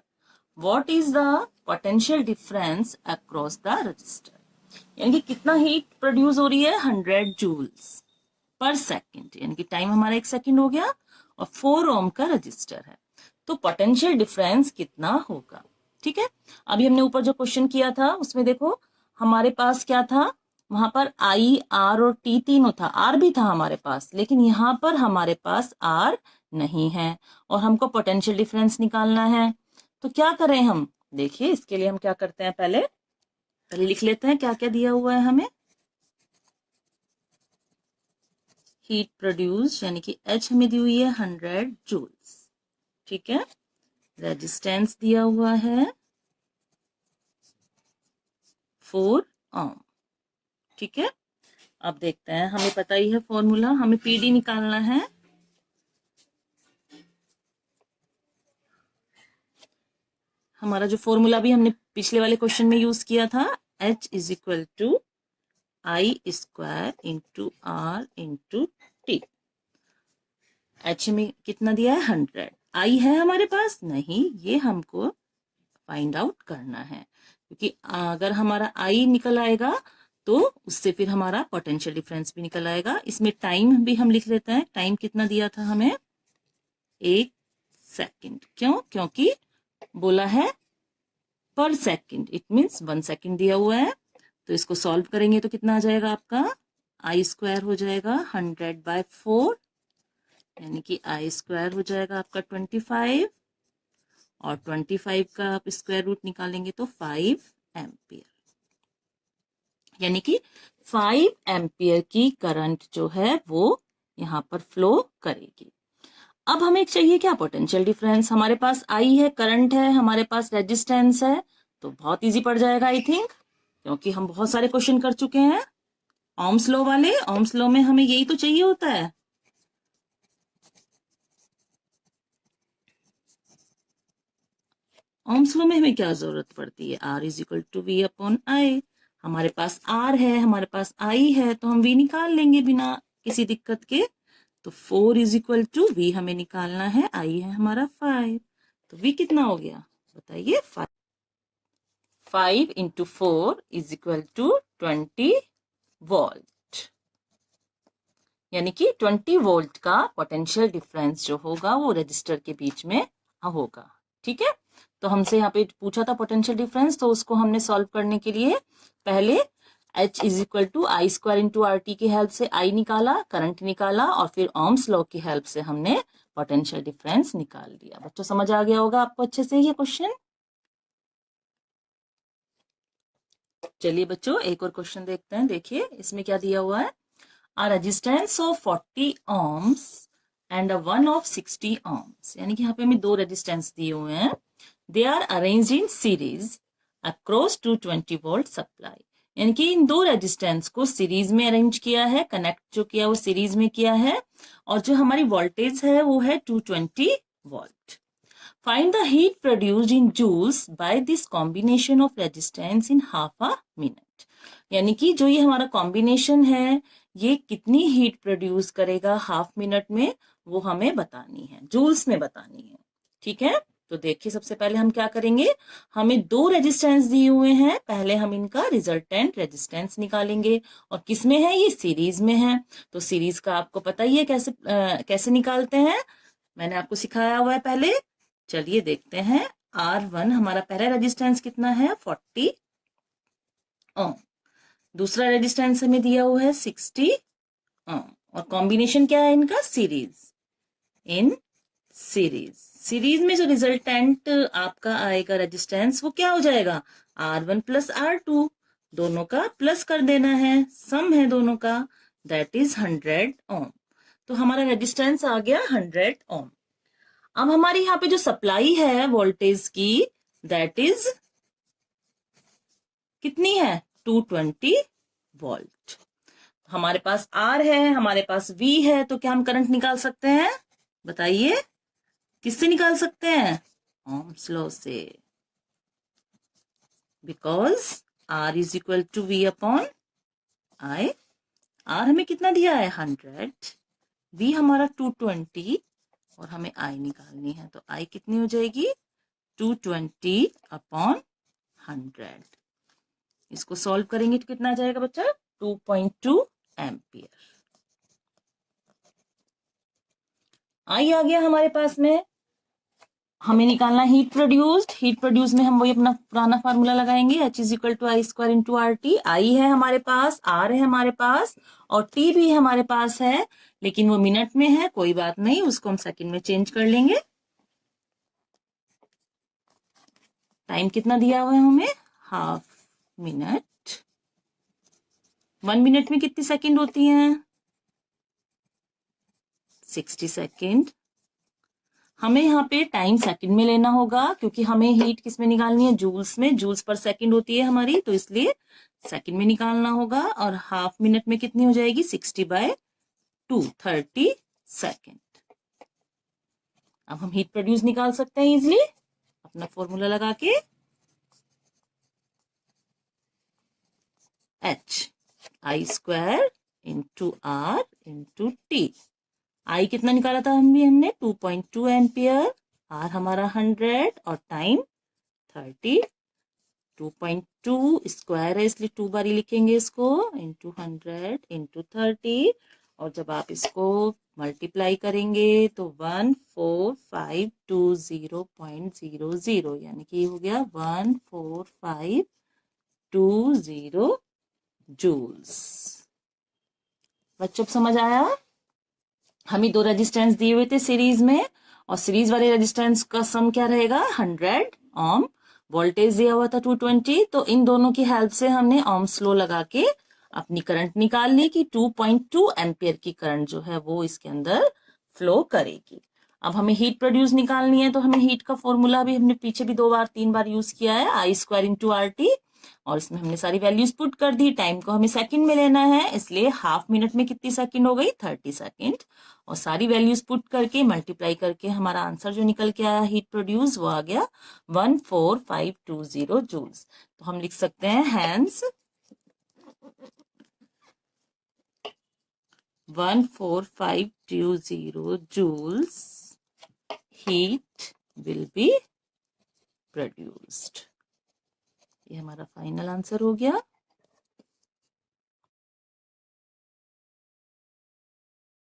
A: What is the potential difference across the resistor? यानी कि कितना हीट प्रोड्यूस हो रही है, 100 जूल्स पर सेकेंड, यानी कि टाइम हमारा 1 सेकेंड हो गया और 4 ओम का रजिस्टर है, तो पोटेंशियल डिफरेंस कितना होगा। ठीक है, अभी हमने ऊपर जो क्वेश्चन किया था उसमें देखो हमारे पास क्या था, वहां पर आई, आर और टी तीनों था, आर भी था हमारे पास, लेकिन यहाँ पर हमारे पास आर नहीं है और हमको पोटेंशियल डिफरेंस निकालना है। तो क्या करें हम, देखिए इसके लिए हम क्या करते हैं, पहले लिख लेते हैं क्या क्या दिया हुआ है हमें। हीट प्रोड्यूस यानी कि H हमें दी हुई है 100 जूल्स। ठीक है, रेजिस्टेंस दिया हुआ है 4 ओम। ठीक है, अब देखते हैं, हमें पता ही है फॉर्मूला, हमें पीडी निकालना है। हमारा जो फॉर्मूला भी हमने पिछले वाले क्वेश्चन में यूज किया था, H is equal to I square into R into T. H में कितना दिया है 100, आई है हमारे पास नहीं, ये हमको फाइंड आउट करना है, क्योंकि अगर हमारा आई निकल आएगा तो उससे फिर हमारा पोटेंशियल डिफरेंस भी निकल आएगा। इसमें टाइम भी हम लिख लेते हैं। टाइम कितना दिया था हमें? 1 सेकंड। क्यों? क्योंकि बोला है पर सेकंड, इट मीन्स 1 सेकंड दिया हुआ है। तो इसको सॉल्व करेंगे तो कितना आ जाएगा आपका? आई स्क्वायर हो जाएगा 100/4, यानी कि आई स्क्वायर हो जाएगा आपका 25, और 25 का आप स्क्वायर रूट निकालेंगे तो 5 एम्पियर, यानी कि 5 एम्पियर की करंट जो है वो यहाँ पर फ्लो करेगी। अब हमें चाहिए क्या? Potential difference. हमारे पास आई है, करंट है, हमारे पास रेजिस्टेंस है, तो बहुत इजी पड़ जाएगा आई थिंक, क्योंकि हम बहुत सारे क्वेश्चन कर चुके हैं ओम्स लॉ वाले। ओम्स लॉ में हमें यही तो चाहिए होता है। ओम्स लॉ में हमें क्या जरूरत पड़ती है? R = V/I। हमारे पास R है, हमारे पास I है, तो हम V निकाल लेंगे बिना किसी दिक्कत के। तो 4 = V हमें निकालना है, I है हमारा 5, तो V कितना हो गया बताइए? 5 × 4 = 20 वोल्ट, यानी कि 20 वोल्ट का पोटेंशियल डिफरेंस जो होगा वो रजिस्टर के बीच में होगा। ठीक है, तो हमसे यहाँ पे पूछा था पोटेंशियल डिफरेंस, तो उसको हमने सॉल्व करने के लिए पहले H = I² × RT की हेल्प से I निकाला, करंट निकाला, और फिर ओम्स लॉ की हेल्प से हमने पोटेंशियल डिफरेंस निकाल दिया। बच्चों समझ आ गया होगा आपको अच्छे से ये क्वेश्चन? चलिए बच्चों एक और क्वेश्चन देखते हैं। देखिए इसमें क्या दिया हुआ है। A resistance of 40 ohms and a one of 60 ohms, यानी कि यहाँ पे हमें दो रेजिस्टेंस दिए हुए हैं। They are arranged in series across 220 volt supply, यानी कि इन दो रेजिस्टेंस को सीरीज में अरेंज किया है, कनेक्ट जो किया वो सीरीज में किया है, और जो हमारी वोल्टेज है वो है 220 volt. Find the heat produced in joules by this combination of resistance in half a minute, यानी कि जो ये हमारा कॉम्बिनेशन है ये कितनी हीट प्रोड्यूस करेगा हाफ मिनट में, वो हमें बतानी है, जूल्स में बतानी है। ठीक है, तो देखिए सबसे पहले हम क्या करेंगे। हमें दो रेजिस्टेंस दिए हुए हैं, पहले हम इनका रिजल्टेंट रेजिस्टेंस निकालेंगे, और किस में है? ये सीरीज में है। तो सीरीज का आपको पता ही है कैसे निकालते हैं, मैंने आपको सिखाया हुआ है पहले। चलिए देखते हैं। R1 हमारा पहला रेजिस्टेंस कितना है? 40 ओम। दूसरा रेजिस्टेंस हमें दिया हुआ है 60 ओम, और कॉम्बिनेशन क्या है इनका? सीरीज। इन सीरीज, सीरीज में जो रिजल्टेंट आपका आएगा रेजिस्टेंस वो क्या हो जाएगा? R1 + R2, दोनों का प्लस कर देना है, सम है दोनों का, दैट इज 100 ओम। तो हमारा रेजिस्टेंस आ गया 100 ओम। अब हमारी यहाँ पे जो सप्लाई है वोल्टेज की, दैट इज कितनी है? 220 वोल्ट। हमारे पास R है, हमारे पास V है, तो क्या हम करंट निकाल सकते हैं? बताइए किससे निकाल सकते हैं? ओम्स लॉ से, बिकॉज R = V/I। R हमें कितना दिया है? 100, V हमारा 220, और हमें I निकालनी है, तो I कितनी हो जाएगी? 220/100। इसको सॉल्व करेंगे तो कितना आ जाएगा बच्चा? 2.2 एम्पियर। आई आ गया हमारे पास में। हमें निकालना हीट प्रोड्यूस्ड। हीट प्रोड्यूस में हम वही अपना पुराना फार्मूला लगाएंगे, H = I² × RT। आई है हमारे पास, R है हमारे पास, और T भी हमारे पास है, लेकिन वो मिनट में है, कोई बात नहीं, उसको हम सेकंड में चेंज कर लेंगे। टाइम कितना दिया हुआ है हमें? Half minute. 1 मिनट में कितनी सेकंड होती हैं? 60 सेकंड। हमें यहाँ पे टाइम सेकंड में लेना होगा, क्योंकि हमें हीट किस में निकालनी है? जूल्स में। जूल्स पर सेकंड होती है हमारी, तो इसलिए सेकंड में निकालना होगा। और हाफ मिनट में कितनी हो जाएगी? 60/2, 30 सेकंड। अब हम हीट प्रोड्यूस निकाल सकते हैं इजिली अपना फॉर्मूला लगा के। H I² × R × T। आई कितना निकाला था हमने? 2.2 एम्पियर। R हमारा 100, और टाइम 30, 2.2 स्क्वायर है इसलिए 2 बारी लिखेंगे इसको, इंटू 100 इंटू 30, और जब आप इसको मल्टीप्लाई करेंगे तो 14520.00, यानी कि ये हो गया 14520 जूल्स। बच्चों समझ आया? हमें 2 रेजिस्टेंस दिए हुए थे सीरीज में, और सीरीज वाले रेजिस्टेंस का सम क्या रहेगा 100 ओम, वोल्टेज दिया हुआ था 220, तो इन दोनों की हेल्प से हमने ओम्स लॉ लगा के अपनी करंट निकाल ली कि 2.2 एम्पियर की करंट जो है वो इसके अंदर फ्लो करेगी। अब हमें हीट प्रोड्यूस निकालनी है, तो हमें हीट का फॉर्मूला भी हमने पीछे भी 2 बार 3 बार यूज किया है, आई स्क्वायर इंटू आर टी, और इसमें हमने सारी वैल्यूज पुट कर दी। टाइम को हमें सेकंड में लेना है, इसलिए हाफ मिनट में कितनी सेकंड हो गई 30 सेकंड, और सारी वैल्यूज पुट करके मल्टीप्लाई करके हमारा आंसर जो निकल के आया हीट प्रोड्यूस वो आ गया 14520 जूल्स। तो हम लिख सकते हैं hence 14520 joules heat will be produced। ये हमारा फाइनल आंसर हो गया।